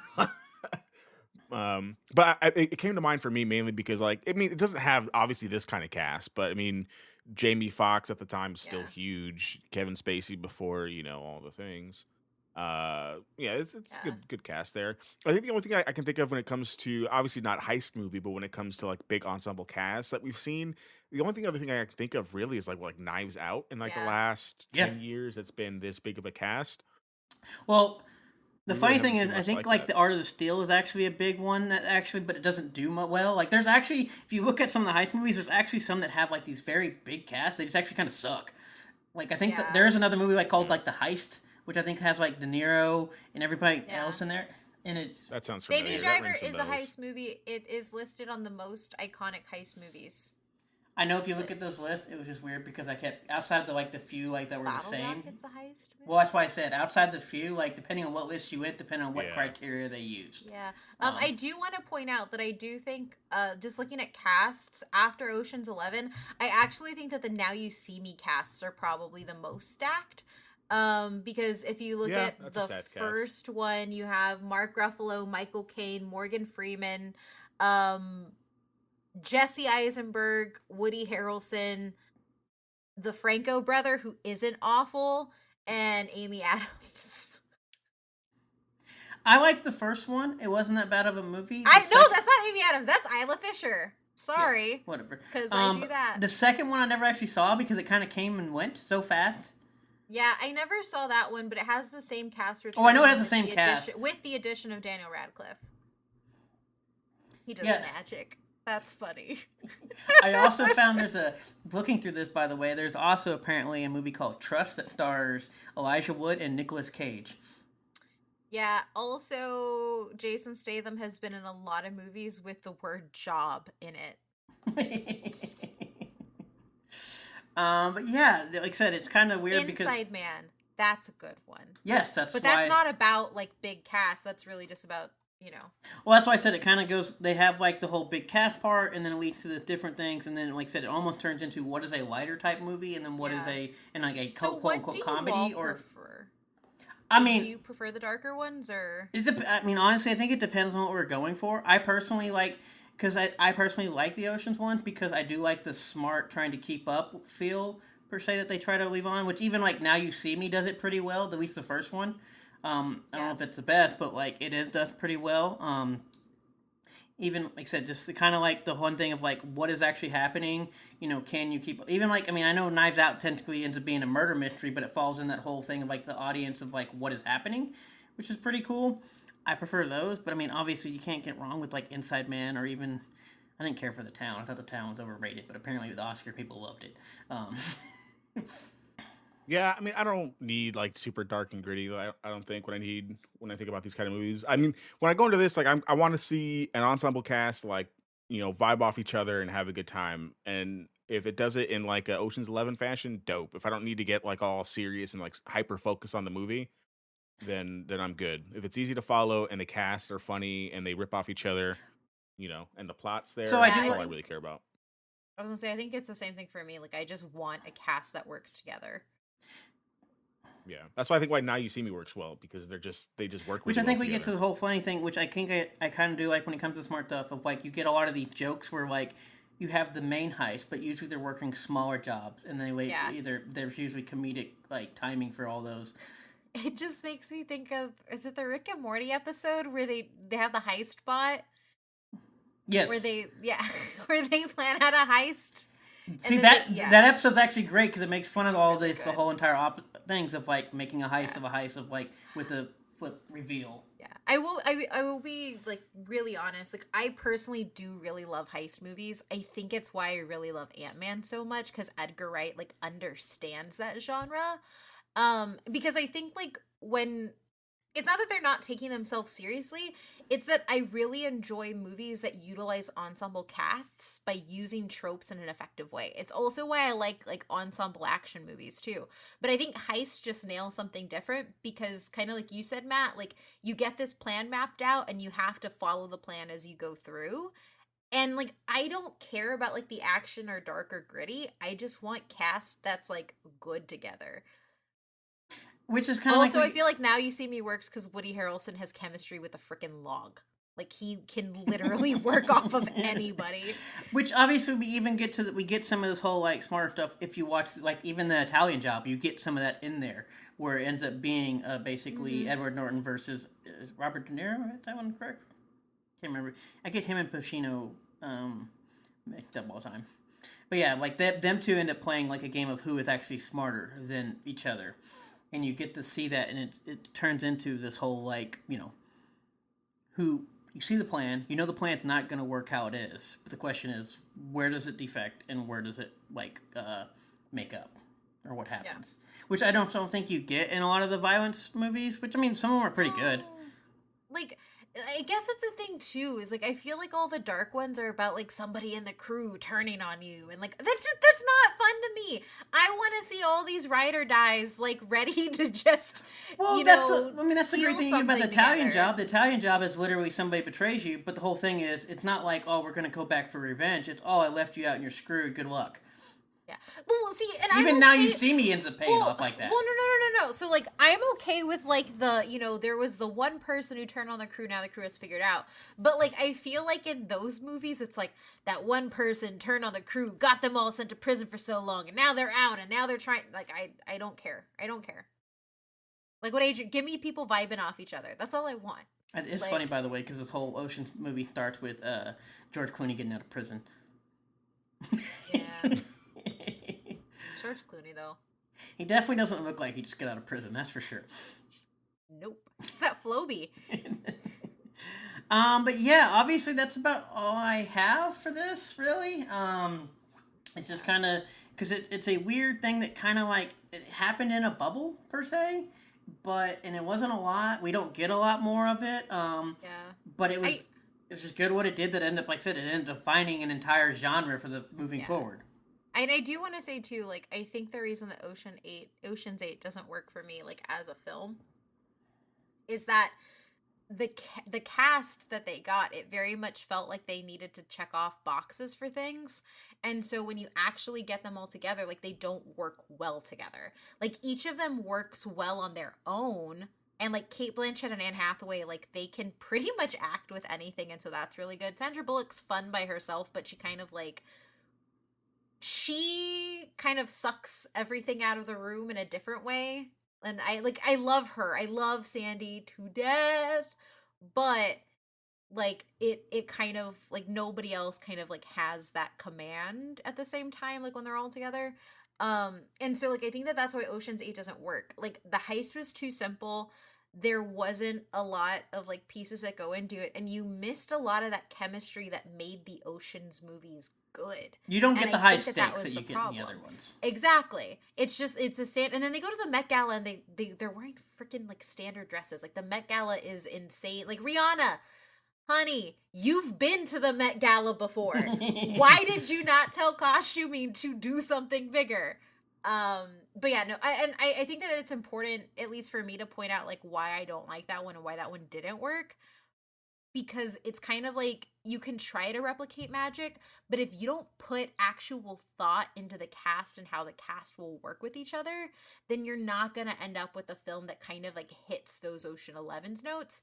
But it came to mind for me mainly because like I mean it doesn't have obviously this kind of cast, but I mean Jamie Foxx at the time is still Yeah. huge. Kevin Spacey before all the things. Yeah, it's Yeah. good cast there. I think the only thing I can think of when it comes to obviously not heist movie, but when it comes to like big ensemble casts that we've seen, the only other thing I can think of really is like Knives Out in like the Yeah. last Yeah. 10 years. It's been this big of a cast. Well, the We funny really thing haven't is, seen I much think like like that. The Art of the Steal is actually a big one that actually, but it doesn't do well. Like there's actually, if you look at some of the heist movies, there's actually some that have like these very big casts. They just actually kind of suck. Like I think that Yeah. there's another movie like called Yeah. like The Heist, which I think has like De Niro and everybody Yeah. else in there, and it's That sounds familiar. Baby That Driver rings some is a bells. heist movie. It is listed on the most iconic heist movies. I know if you look at List. those lists, it was just weird because I kept outside the like the few like that were the Bottle same. Rocket's a heist movie. Well, that's why I said outside the few, like depending on what list you went, depending on what Yeah. criteria they used. Yeah. I do want to point out that I do think, just looking at casts after Ocean's 11, I actually think that the Now You See Me casts are probably the most stacked. Because if you look Yeah, at that's a the sad cast. first one, you have Mark Ruffalo, Michael Caine, Morgan Freeman, Jesse Eisenberg, Woody Harrelson, the Franco brother, who isn't awful, and Amy Adams. I liked the first one. It wasn't that bad of a movie. I know that's not Amy Adams. That's Isla Fisher. Sorry, Whatever. because I do that. The second one I never actually saw because it kind of came and went so fast. Yeah, I never saw that one, but it has the same cast. Oh, I know it has returning the same with cast. with the addition of Daniel Radcliffe. He does Yeah. magic. That's funny. I also found looking through this by the way, there's also apparently a movie called Trust that stars Elijah Wood and Nicolas Cage. Yeah, also, Jason Statham has been in a lot of movies with the word job in it. But yeah, like I said, it's kind of weird because Inside Man. That's a good one. yes, that's But why. that's not about, like, big cast. That's really just about, Well, that's why I said it kind of goes. They have like the whole big cast part, and then it leads to the different things, and then like I said, it almost turns into what is a lighter type movie, and then what is Yeah. like a So quote what unquote do you comedy all or. prefer? I Do mean, you prefer the darker ones, or? I mean, honestly, I think it depends on what we're going for. I personally like, because I personally like the Oceans one because I do like the smart trying to keep up feel per se that they try to leave on. Which even like Now You See Me does it pretty well. At least the first one. I don't know if it's the best, but like it does pretty well. Even like I said, just the kind of like the one thing of like what is actually happening. Can you keep even like I mean I know Knives Out technically ends up being a murder mystery, but it falls in that whole thing of like the audience of like what is happening, which is pretty cool. I prefer those, but I mean obviously you can't get wrong with like Inside Man or even I didn't care for The Town. I thought The Town was overrated, but apparently the Oscar people loved it. Yeah, I mean, I don't need like super dark and gritty. I don't think when I think about these kind of movies. I mean, when I go into this, like I want to see an ensemble cast like vibe off each other and have a good time. And if it does it in like a Ocean's 11 fashion, dope. If I don't need to get like all serious and like hyper focus on the movie, then I'm good. If it's easy to follow and the cast are funny and they rip off each other, and the plot's there, So I that's do- all I think- really care about. I was gonna say, I think it's the same thing for me. Like, I just want a cast that works together. Yeah, that's why I think why Now You See Me works well because they just work. Which really I think well we get to together. the whole funny thing, which I think I kind of do like when it comes to smart stuff of like you get a lot of these jokes where like you have the main heist, but usually they're working smaller jobs, and they wait Yeah. either there's usually comedic like timing for all those. It just makes me think of, is it the Rick and Morty episode where they have the heist bot? Yes, Where they, yeah, where they plan out a heist? See, And then they, yeah, that episode's actually great because it makes fun it's of all really this, the good. whole entire things of like making Yeah. a heist of like with a flip reveal. Yeah, I will be like really honest. Like, I personally do really love heist movies. I think it's why I really love Ant-Man so much, because Edgar Wright like understands that genre. Because I think like when it's not that they're not taking themselves seriously, it's that I really enjoy movies that utilize ensemble casts by using tropes in an effective way. It's also why I like ensemble action movies too. But I think Heist just nails something different, because kind of like you said, Matt, like you get this plan mapped out and you have to follow the plan as you go through. And like I don't care about like the action or dark or gritty. I just want cast that's like good together. Which is kind of like Also, I we. feel like Now You See Me works because Woody Harrelson has chemistry with a freaking log. Like, he can literally work off of anybody. Which obviously we even get to we get some of this whole like smart stuff if you watch like even the Italian Job, you get some of that in there where it ends up being basically Mm-hmm. Edward Norton versus Robert De Niro. Is that one correct? Can't remember. I get him and Pacino mixed up all the time. But yeah, like them two end up playing like a game of who is actually smarter than each other, and you get to see that, and it turns into this whole like who you see the plan, you know the plan's not going to work how it is, but the question is where does it defect and where does it like make up or what Yeah. happens, which I don't think you get in a lot of the violence movies. Which I mean, some of them are pretty good. No. Like, I guess it's a thing too, is like I feel like all the dark ones are about like somebody in the crew turning on you, and like that's not fun to me. I want to see all these ride or dies like ready to just, Well, I mean that's the great steal thing about the something Italian together. Job. The Italian Job is literally somebody betrays you, but the whole thing is it's not like, oh, we're gonna go back for revenge. It's, oh, I left you out and you're screwed. Good luck. Yeah. Well, see, and I'm Even Now You okay. See Me ends up paying Well, off like no, that. no, no, no, no. So, like, I'm okay with, like, there was the one person who turned on the crew, now the crew has figured out. But, like, I feel like in those movies, it's like that one person turned on the crew, got them all sent to prison for so long, and now they're out, and now they're trying, like, I don't care. I don't care. Like, what age, give me people vibing off each other. That's all I want. It is funny, Like, by the way, because this whole Ocean's movie starts with George Clooney getting out of prison. yeah. George Clooney, though. He definitely doesn't look like he just got out of prison. That's for sure. Nope. It's that Floby. But yeah, obviously that's about all I have for this. Really, it's just kind of because it's a weird thing that kind of like it happened in a bubble per se, and it wasn't a lot. We don't get a lot more of it. Yeah. But I, it was just good what it did. That ended up, like I said, it ended up defining an entire genre for the moving yeah. forward. And I do want to say too, like I think the reason that Ocean's 8 doesn't work for me like as a film is that the cast that they got, it very much felt like they needed to check off boxes for things. And so when you actually get them all together, like they don't work well together. Like each of them works well on their own. And like Kate Blanchett and Anne Hathaway, like they can pretty much act with anything, and so that's really good. Sandra Bullock's fun by herself, but she kind of sucks everything out of the room in a different way. And I love her. I love Sandy to death. But like it kind of like nobody else kind of like has that command at the same time, like when they're all together. And so like I think that that's why Ocean's 8 doesn't work. Like the heist was too simple. There wasn't a lot of like pieces that go into it, and you missed a lot of that chemistry that made the Ocean's movies good. You don't And get the I high think that that stakes was that the you get in the problem. other ones. Exactly. It's a stand, and then they go to the Met Gala and they're wearing freaking like standard dresses. Like the Met Gala is insane. Like Rihanna, honey, you've been to the Met Gala before. Why did you not tell costuming to do something bigger? But yeah, no, I think that it's important, at least for me, to point out like why I don't like that one and why that one didn't work. Because it's kind of like you can try to replicate magic, but if you don't put actual thought into the cast and how the cast will work with each other, then you're not going to end up with a film that kind of like hits those Ocean 11's notes.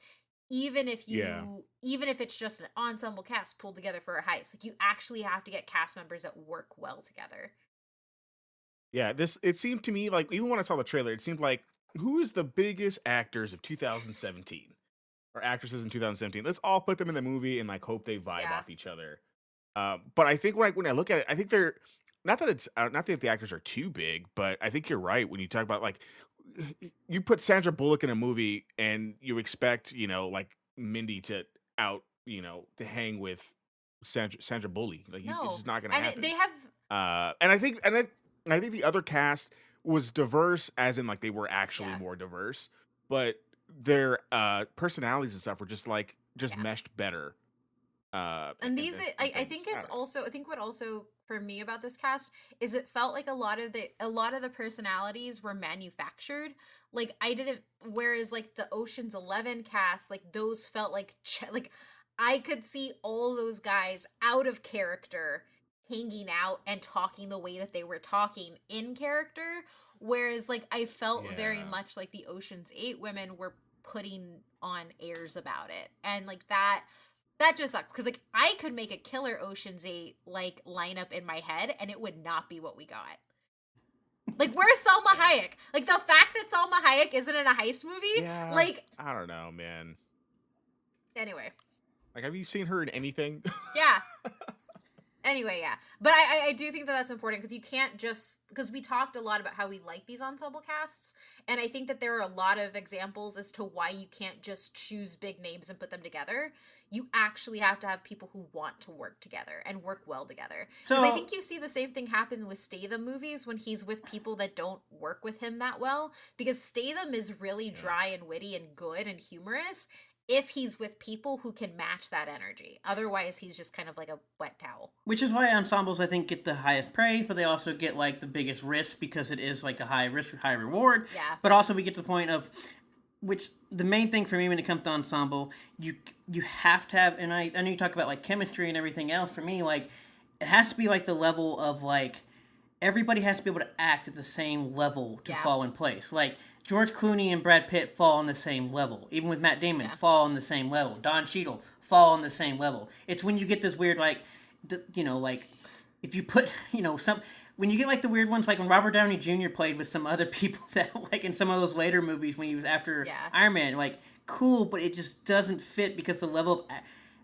Yeah. Even if it's just an ensemble cast pulled together for a heist, like you actually have to get cast members that work well together. Yeah, it seemed to me like even when I saw the trailer, it seemed like who is the biggest actors of 2017 or actresses in 2017? Let's all put them in the movie and like hope they vibe Yeah. off each other. But I think when I look at it, I think they're not that the actors are too big, but I think you're right when you talk about like you put Sandra Bullock in a movie and you expect like Mindy to to hang with Sandra Bullock. Like it's No, just not going to and happen. they have And I think the other cast was diverse, as in like they were actually yeah more diverse, but their personalities and stuff were just yeah. meshed better. And And, these, and I think things. I it's don't know. also, I think what also for me about this cast is it felt like a lot of the personalities were manufactured. Like I didn't, whereas like the Ocean's 11 cast, like those felt like like I could see all those guys out of character, hanging out and talking the way that they were talking in character. Whereas like I felt very Yeah. much like the Ocean's 8 women were putting on airs about it, and like that just sucks because like I could make a killer Ocean's 8 like lineup in my head and it would not be what we got. Like where's Salma Yeah. Hayek? Like the fact that Salma Hayek isn't in a heist movie, Yeah. like I don't know, man. anyway. Like, have you seen her in anything? Yeah. Anyway, yeah, but I do think that that's important because you can't just, because we talked a lot about how we like these ensemble casts, and I think that there are a lot of examples as to why you can't just choose big names and put them together. You actually have to have people who want to work together and work well together, because I So, think you see the same thing happen with Statham movies when he's with people that don't work with him that well, because Statham is really Yeah. dry and witty and good and humorous if he's with people who can match that energy. Otherwise, he's just kind of like a wet towel. which is why ensembles I think get the highest praise, but they also get like the biggest risk because it is like a high risk, high reward. Yeah. But also we get to the point of which the main thing for me when it comes to ensemble, you have to have, and I know you talk about like chemistry and everything else. For me, like it has to be like the level of like everybody has to be able to act at the same level to Yeah. fall in place. Like George Clooney and Brad Pitt fall on the same level. Even with Matt Damon, Yeah. fall on the same level. Don Cheadle fall on the same level. It's when you get this weird like, like if you put some when you get like the weird ones like when Robert Downey Jr. played with some other people that like in some of those later movies when he was after Yeah. Iron Man, like cool, but it just doesn't fit because the level of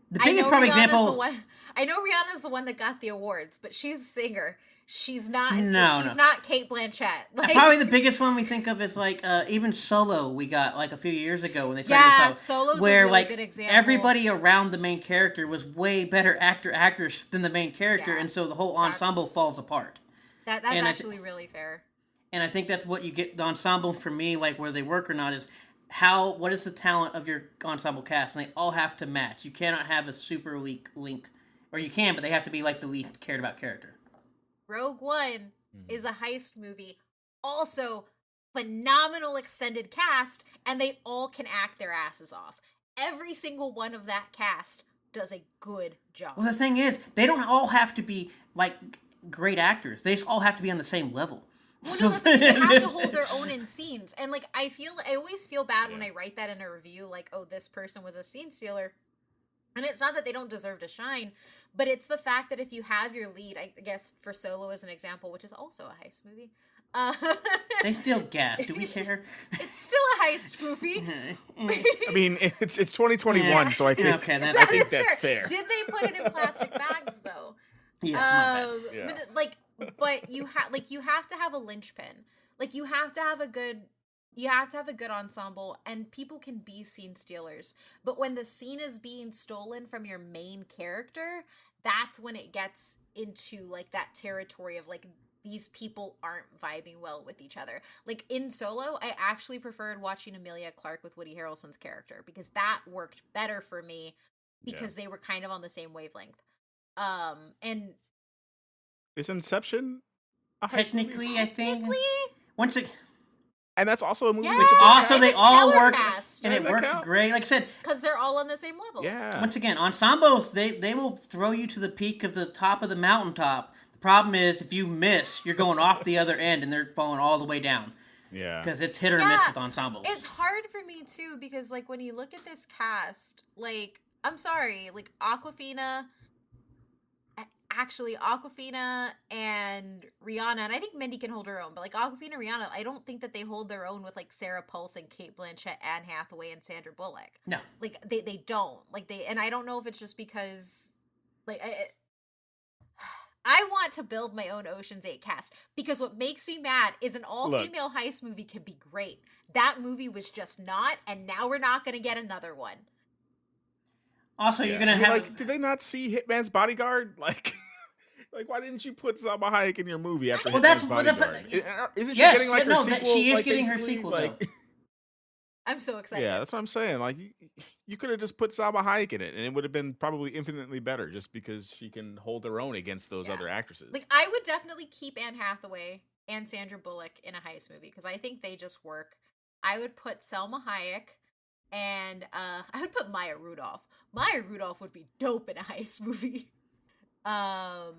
the I biggest know probably Rihanna's example. the one. I know Rihanna's the one that got the awards, but she's a singer. She's not. No, She's no. not Kate Blanchett. Like, Probably the biggest one we think of is like even Solo we got like a few years ago when they tried yeah, this out, Solo's where a really like good example. everybody around the main character was way better actress than the main character, Yeah, and so the whole ensemble that's- falls apart. that's and actually really fair. And I think that's what you get the ensemble for me, like where they work or not, is what is the talent of your ensemble cast, and they all have to match. You cannot have a super weak link, or you can, but they have to be like the least cared about character. Rogue One is a heist movie, also phenomenal extended cast, and they all can act their asses off. Every single one of that cast does a good job. Well, the thing is, they don't all have to be like great actors. They just all have to be on the same level. Well, no, that's the thing. They have to hold their own in scenes, and like I always feel bad when I write that in a review, like, oh, this person was a scene stealer. And it's not that they don't deserve to shine, but it's the fact that if you have your lead, I guess for Solo as an example, which is also a heist movie. They steal gas. Do we care? It's still a heist movie. I mean, it's 2021, Yeah. so I think Okay, I think that's fair. Did they put it in plastic bags though? Yeah, my bad. Yeah. But you have to have a linchpin. Like you have to have a good ensemble, and people can be scene stealers. But when the scene is being stolen from your main character, that's when it gets into like that territory of like these people aren't vibing well with each other. Like in Solo, I actually preferred watching Emilia Clarke with Woody Harrelson's character because that worked better for me because they were kind of on the same wavelength. And Is Inception a heist Technically, movie? I think technically, once it And that's also a movie Yeah. that took also And they a all stellar work cast. and Does it that works count? great. Like I said, because they're all on the same level. Yeah. once again, ensembles they will throw you to the peak of the top of the mountaintop. The problem is if you miss, you're going off the other end and they're falling all the way down Yeah. because it's hit or miss with ensembles. It's hard for me too because like when you look at this cast, like I'm sorry, like Aquafina and Rihanna, and I think Mindy can hold her own, but like Aquafina and Rihanna, I don't think that they hold their own with like Sarah Paulson, Kate Blanchett, Anne Hathaway, and Sandra Bullock. No. Like they don't. Like and I don't know if it's just because like I want to build my own Ocean's 8 cast because what makes me mad is an Look, all-female heist movie can be great. That movie was just not, and now we're not going to get another one. Also, you're yeah, gonna I mean, have. like, did they not see Hitman's Bodyguard? Like, like, why didn't you put Salma Hayek in your movie after Well, Hitman's that's Bodyguard? Isn't she yes, getting like her no, sequel? she is like, getting her basically? sequel Like, though. I'm so excited. yeah, that's what I'm saying. Like, you could have just put Salma Hayek in it, and it would have been probably infinitely better, just because she can hold her own against those Yeah. other actresses. Like, I would definitely keep Anne Hathaway and Sandra Bullock in a heist movie because I think they just work. I would put Selma Hayek and I would put Maya Rudolph. Maya Rudolph would be dope in a heist movie. Yeah,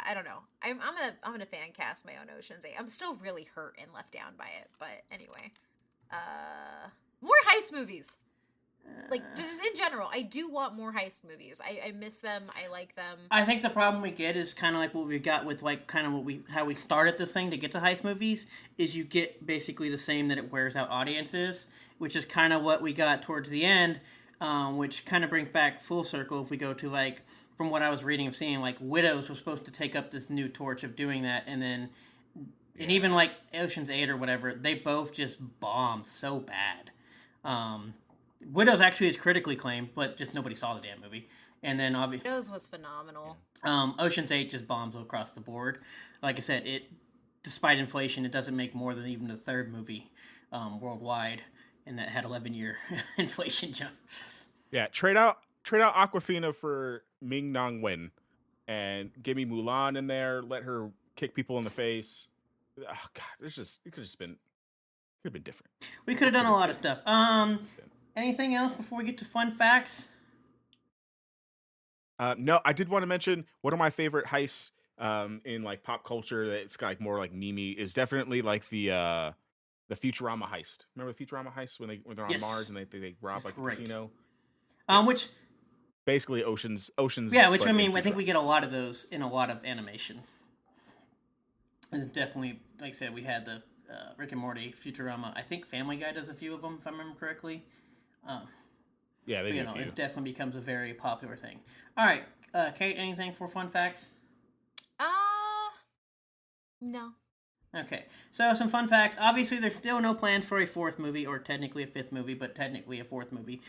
I don't know. I'm gonna fan cast my own Ocean's 8. I'm still really hurt and left down by it, but anyway. More heist movies. Like, just in general, I do want more heist movies. I miss them. I like them. I think the problem we get is kind of like what we got with like kind of how we started this thing to get to heist movies is you get basically the same that it wears out audiences, which is kind of what we got towards the end, which kind of brings back full circle if we go to like from what I was reading of seeing like Widows was supposed to take up this new torch of doing that, and then and even like Ocean's 8 or whatever, they both just bombed so bad. Widows actually is critically acclaimed, but just nobody saw the damn movie. And then obviously, Widows was phenomenal. Ocean's 8 just bombs across the board. Like I said, despite inflation, it doesn't make more than even the third movie worldwide, and that had 11-year inflation jump. Yeah, trade out Aquafina for Ming Nong Wen, and give me Mulan in there. Let her kick people in the face. Oh God, it could have been different. We could have done a lot of stuff. Anything else before we get to fun facts? No, I did want to mention one of my favorite heists in like pop culture that's like more like meme is definitely like the Futurama heist. Remember the Futurama heist when they're on Yes. Mars and they rob like great. the casino? Which Basically Ocean's. yeah, which but I in mean, I think Futurama. we get a lot of those in a lot of animation. It's definitely, like I said, we had the Rick and Morty, Futurama. I think Family Guy does a few of them, if I remember correctly. Yeah, they do a few. It definitely becomes a very popular thing. All right, Kate, anything for fun facts? No. Okay, so some fun facts. Obviously, there's still no plans for a fourth movie, or technically a fifth movie, but technically a fourth movie.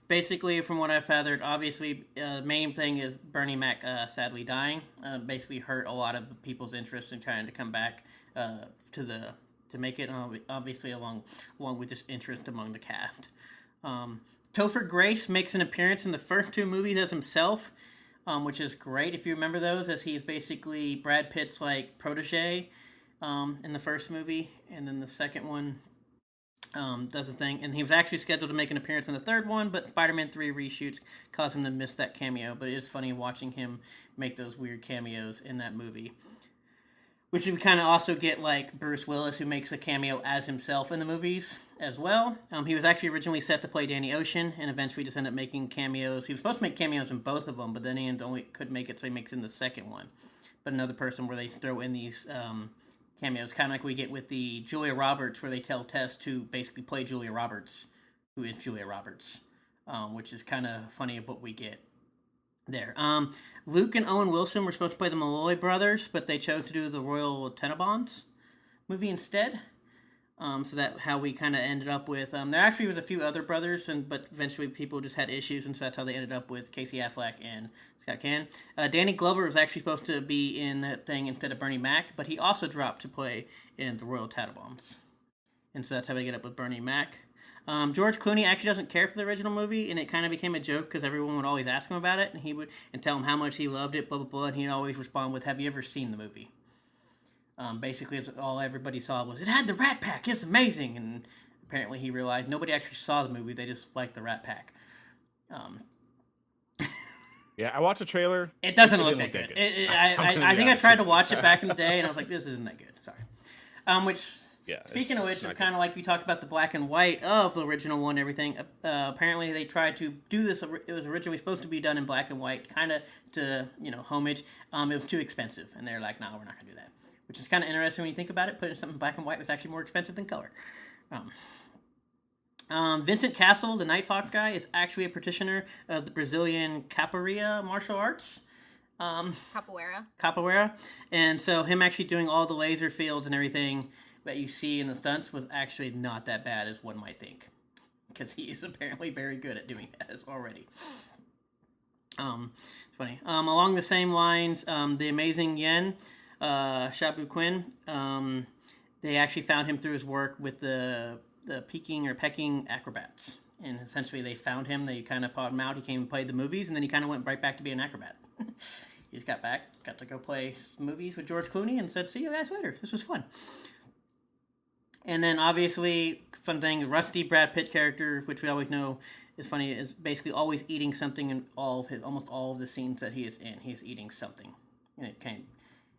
Basically, from what I've gathered, obviously, the main thing is Bernie Mac sadly dying. Basically, hurt a lot of people's interest in trying to come back to make it. Obviously, along with this interest among the cast. Topher Grace makes an appearance in the first two movies as himself, which is great if you remember those, as he's basically Brad Pitt's like protege. In the first movie, and then the second one does his thing. And he was actually scheduled to make an appearance in the third one, but Spider-Man 3 reshoots caused him to miss that cameo. But it is funny watching him make those weird cameos in that movie. Which we kind of also get like Bruce Willis, who makes a cameo as himself in the movies as well. He was actually originally set to play Danny Ocean, and eventually just ended up making cameos. He was supposed to make cameos in both of them, but then he only couldn't make it, so he makes in the second one. But another person where they throw in these cameos, kind of like we get with the Julia Roberts, where they tell Tess to basically play Julia Roberts, who is Julia Roberts, which is kind of funny of what we get there. Luke and Owen Wilson were supposed to play the Malloy brothers, but they chose to do the Royal Tenenbaums movie instead. So that how we kind of ended up with. There actually was a few other brothers, but eventually people just had issues, and so that's how they ended up with Casey Affleck and Scott Caan. Danny Glover was actually supposed to be in that thing instead of Bernie Mac, but he also dropped to play in the Royal Tenenbaums. And so that's how we get up with Bernie Mac. George Clooney actually doesn't care for the original movie, and it kind of became a joke because everyone would always ask him about it, and he would tell him how much he loved it, blah blah blah, and he'd always respond with, "Have you ever seen the movie?" Basically, it's all everybody saw was, it had the Rat Pack, it's amazing, and apparently he realized nobody actually saw the movie, they just liked the Rat Pack. Yeah, I watched a trailer. It doesn't It look didn't that look good. that good. I think I tried to watch it back in the day, and I was like, this isn't that good. Sorry. Which, Yeah. speaking of which, not kind of like we talked about the black and white of the original one and everything, apparently they tried to do this, it was originally supposed to be done in black and white, kind of to, homage. It was too expensive, and they're like, no, we're not going to do that. Which is kind of interesting when you think about it. Putting something in black and white was actually more expensive than color. Vincent Castle, the Night Fox guy, is actually a practitioner of the Brazilian capoeira martial arts. Um, Capoeira. Capoeira, and so him actually doing all the laser fields and everything that you see in the stunts was actually not that bad as one might think, because he is apparently very good at doing that as already. It's funny. Along the same lines, the amazing Yen, Shabu Quinn, they actually found him through his work with the Peking or Peking acrobats. And essentially, they found him. They kind of bought him out. He came and played the movies, and then he kind of went right back to being an acrobat. He just got back, got to go play movies with George Clooney, and said, "See you guys later. This was fun." And then obviously, fun thing, Rusty Brad Pitt character, which we always know is funny, is basically always eating something in almost all of the scenes that he is in. He is eating something. And it kind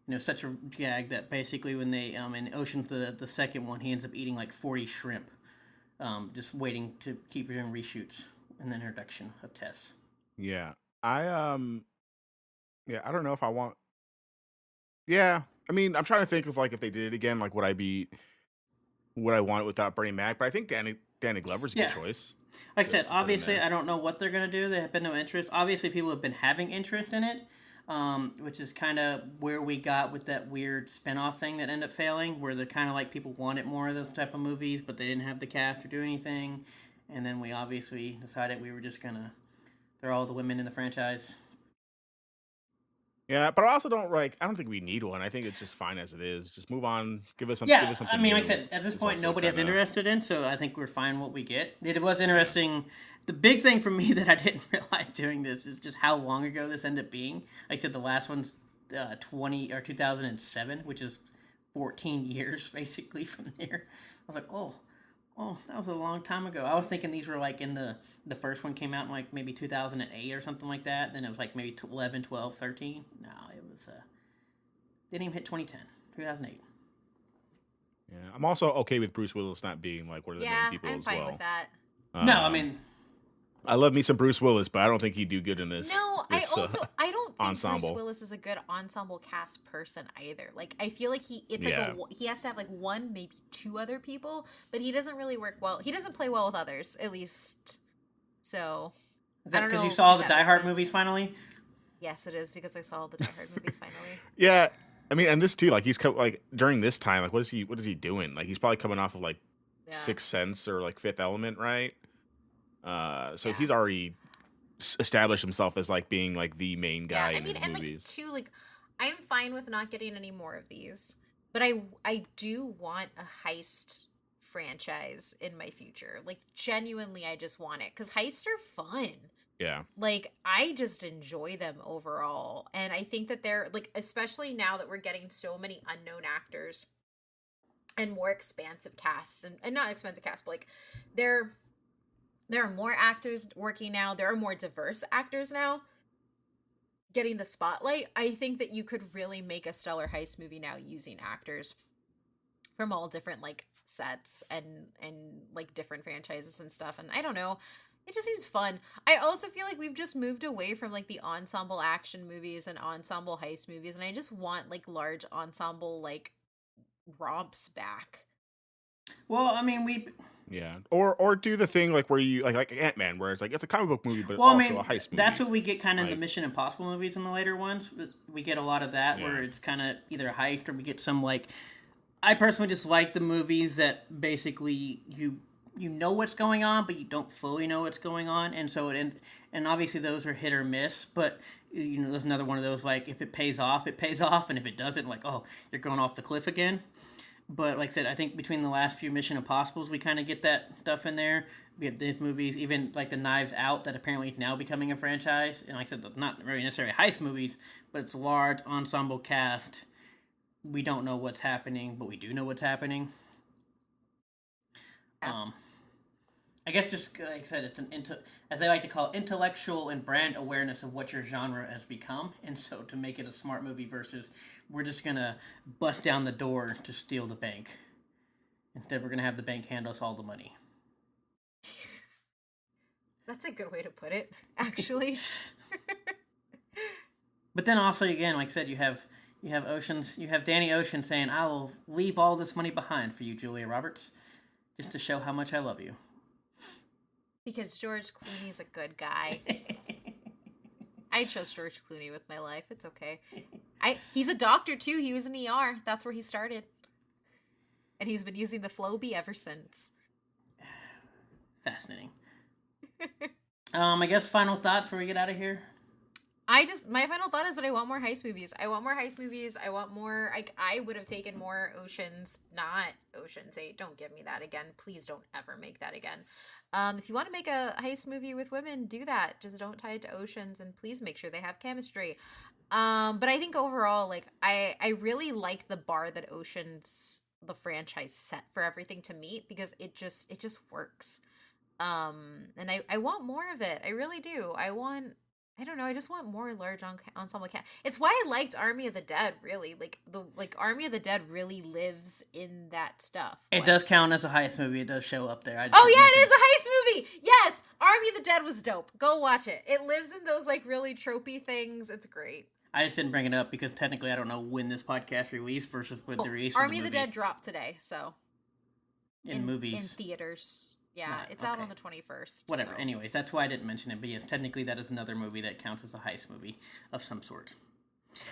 of, such a gag that basically when they in Ocean's the second one, he ends up eating like 40 shrimp, just waiting to keep it in reshoots in the introduction of Tess. Yeah. I yeah, I don't know if I want. Yeah, I mean, I'm trying to think of like if they did it again, like would I want it without Bernie Mac? But I think Danny Glover's a good Yeah. choice. Like I said, to put in obviously, there. I don't know what they're going to do. There have been no interest. Obviously, people have been having interest in it, which is kind of where we got with that weird spinoff thing that ended up failing, where they're kind of like people wanted more of those type of movies, but they didn't have the cast or do anything. And then we obviously decided we were just going to throw all the women in the franchise. Yeah, but I also don't like. I don't think we need one. I think it's just fine as it is. Just move on. Give us Yeah, I something mean, new. like I said, at this It's point, also nobody has kind of interested in, so I think we're fine what we get. It was interesting. The big thing for me that I didn't realize doing this is just how long ago this ended up being. Like I said, the last one's 2007, which is 14 years basically from there. I was like, oh, that was a long time ago. I was thinking these were like in the first one came out in like maybe 2008 or something like that. Then it was like maybe 11, 12, 13. No, it was didn't even hit 2010, 2008. Yeah, I'm also okay with Bruce Willis not being like one of the main Yeah, people I'm as fine with well. that. No, I mean, I love me some Bruce Willis, but I don't think he'd do good in No, this I don't think Bruce ensemble. Willis is a good ensemble cast person either. Like I feel like Yeah, he has to have like one, maybe two other people, but he doesn't really work well. He doesn't play well with others, at least. So is I that don't because you know saw if the that Die makes Hard sense. movies finally? Yes, it is because I saw the Die Hard movies finally. yeah. I mean, and this too, like like during this time, like what is he doing? Like he's probably coming off of like Yeah, Sixth Sense or like Fifth Element, right? So yeah, he's already established himself as like being like the main yeah. guy I in mean, his and like movies. too, like I'm fine with not getting any more of these, but I do want a heist franchise in my future. Like genuinely, I just want it because heists are fun. Yeah, Like I just enjoy them overall, and I think that they're like, especially now that we're getting so many unknown actors and more expansive casts, and not expensive casts, but like there there are more actors working now, there are more diverse actors now getting the spotlight. I think that you could really make a stellar heist movie now using actors from all different like sets and like different franchises and stuff. And I don't know, it just seems fun. I also feel like we've just moved away from like the ensemble action movies and ensemble heist movies, and I just want like large ensemble like romps back. Well, I mean, yeah. Or do the thing like where you like Ant-Man, where it's like it's a comic book movie, but well, I also a mean, heist that's movie. what we get kind of in the Like, Mission Impossible movies in the later ones. We get a lot of that where yeah, it's kind of either a heist or we get some like. I personally just like the movies that basically you know what's going on, but you don't fully know what's going on, and so and obviously those are hit or miss. But there's another one of those like if it pays off, it pays off, and if it doesn't, like oh, you're going off the cliff again. But like I said, I think between the last few Mission Impossibles, we kind of get that stuff in there. We have the movies, even like the Knives Out, that apparently is now becoming a franchise. And like I said, not very necessarily heist movies, but it's a large ensemble cast. We don't know what's happening, but we do know what's happening. Yeah. Um, I guess just like I said, it's as they like to call it, intellectual and brand awareness of what your genre has become, and so to make it a smart movie versus we're just gonna bust down the door to steal the bank. Instead, we're gonna have the bank hand us all the money. That's a good way to put it, actually. But then also again, like I said, you have Danny Ocean saying, "I will leave all this money behind for you, Julia Roberts, just to show how much I love you." Because George Clooney's a good guy. I I chose George Clooney with my life. It's okay. He's a doctor too. He was in ER. That's where he started. And he's been using the Flowbee ever since. Fascinating. I guess final thoughts before we get out of here. My final thought is that I want more heist movies. I want more heist movies. I want more, I would have taken more Oceans, not Ocean's 8. Don't give me that again. Please don't ever make that again. If you want to make a heist movie with women, do that. Just don't tie it to Oceans, and please make sure they have chemistry. But I think overall, like, I really like the bar that Oceans, the franchise, set for everything to meet, because it just works. And I want more of it. I really do. I don't know. I just want more large ensemble cast. It's why I liked Army of the Dead. Really, like Army of the Dead really lives in that stuff. It does count as a heist movie. It does show up there. Oh yeah, it is a heist movie. Yes, Army of the Dead was dope. Go watch it. It lives in those like really tropey things. It's great. I just didn't bring it up because technically I don't know when this podcast released versus when the release. Army of the Dead dropped today, so in movies, in theaters. Yeah, it's out on the 21st. Whatever. So. Anyways, that's why I didn't mention it. But yeah, technically that is another movie that counts as a heist movie of some sort.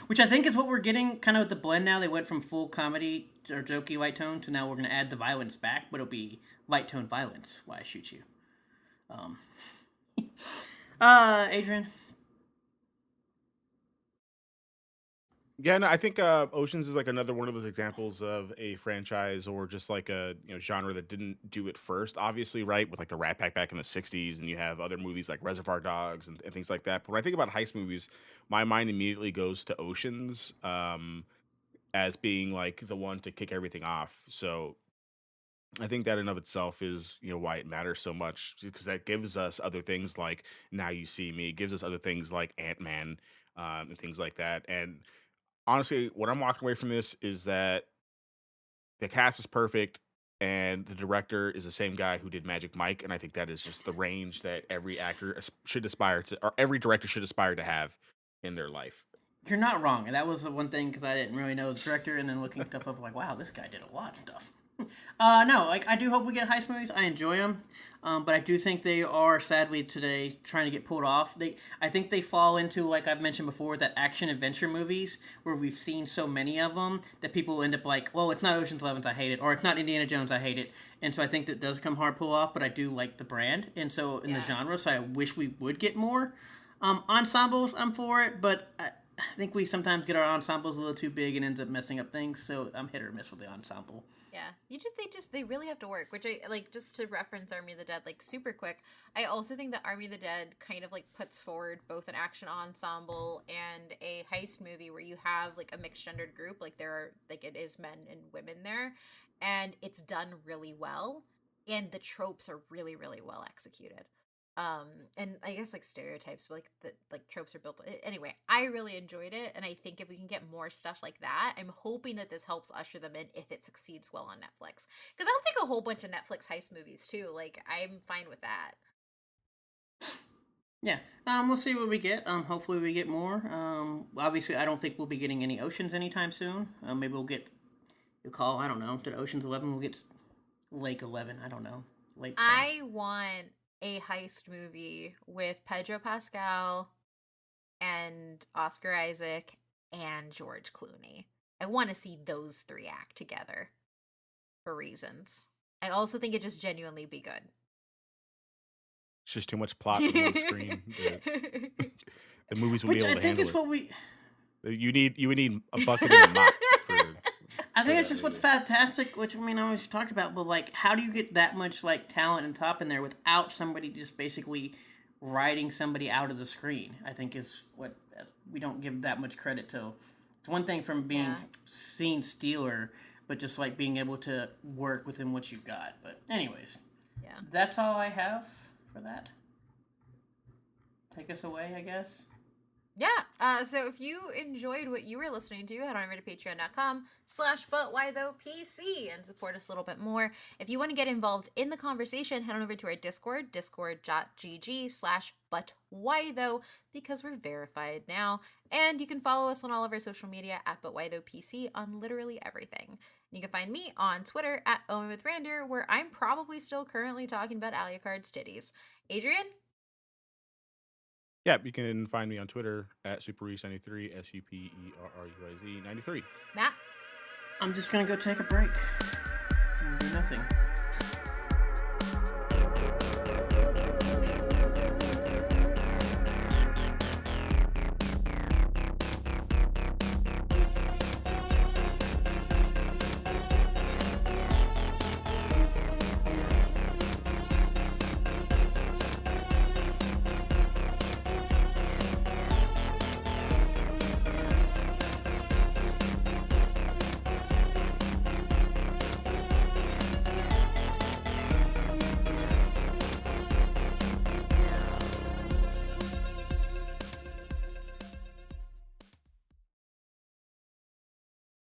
Which I think is what we're getting kind of with the blend now. They went from full comedy or jokey light tone to now we're going to add the violence back, but it'll be light tone violence. Why I shoot you. Adrian? Yeah, no, I think Oceans is like another one of those examples of a franchise or just like a genre that didn't do it first. Obviously, right, with like the Rat Pack back in the '60s, and you have other movies like Reservoir Dogs and things like that. But when I think about heist movies, my mind immediately goes to Oceans as being like the one to kick everything off. So I think that in of itself is why it matters so much, because that gives us other things like Now You See Me, it gives us other things like Ant-Man and things like that, and honestly, what I'm walking away from this is that the cast is perfect and the director is the same guy who did Magic Mike. And I think that is just the range that every actor should aspire to, or every director should aspire to have in their life. You're not wrong. And that was the one thing because I didn't really know the director. And then looking stuff up, like, wow, this guy did a lot of stuff. No, like I do hope we get heist movies. I enjoy them, but I do think they are sadly today trying to get pulled off. I think they fall into, like I've mentioned before, that action adventure movies where we've seen so many of them that people end up like, well, it's not Ocean's 11, I hate it, or it's not Indiana Jones, I hate it. And so I think that does come hard pull off. But I do like the brand, and so in the genre, so I wish we would get more ensembles. I'm for it, but I think we sometimes get our ensembles a little too big and ends up messing up things. So I'm hit or miss with the ensemble. Yeah, they really have to work, which I like. Just to reference Army of the Dead, like super quick, I also think that Army of the Dead kind of like puts forward both an action ensemble and a heist movie where you have like a mixed gendered group, like there are like it is men and women there, and it's done really well, and the tropes are really really well executed. And I guess like stereotypes, like the like tropes are built. Anyway, I really enjoyed it, and I think if we can get more stuff like that, I'm hoping that this helps usher them in if it succeeds well on Netflix. Because I'll take a whole bunch of Netflix heist movies too. Like I'm fine with that. Yeah, we'll see what we get. Hopefully we get more. Obviously, I don't think we'll be getting any Oceans anytime soon. Maybe we'll get. You'll call. I don't know. Did Oceans 11? We'll get Lake 11. I don't know. Lake. I want a heist movie with Pedro Pascal and Oscar Isaac and George Clooney. I want to see those three act together for reasons. I also think it just genuinely be good. It's just too much plot on the screen. The movies will be able to handle it. Which I think is what we... You would need a bucket and a mop for... I think it's just what's fantastic, which I mean, I always talked about, but like, how do you get that much like talent and top in there without somebody just basically writing somebody out of the screen? I think is what we don't give that much credit to. It's one thing from being seen Steeler, but just like being able to work within what you've got. But anyways, that's all I have for that. Take us away, I guess. Yeah, so if you enjoyed what you were listening to, head on over to patreon.com/butwhythoughpc and support us a little bit more. If you want to get involved in the conversation, head on over to our Discord, discord.gg/butwhythough, because we're verified now. And you can follow us on all of our social media at butwhythoughpc on literally everything. You can find me on Twitter at OwenWithRander, where I'm probably still currently talking about Alucard's titties. Adrian? Yeah, you can find me on Twitter at Superruiz93, SUPERRUIZ93. Matt? I'm just gonna go take a break and do nothing.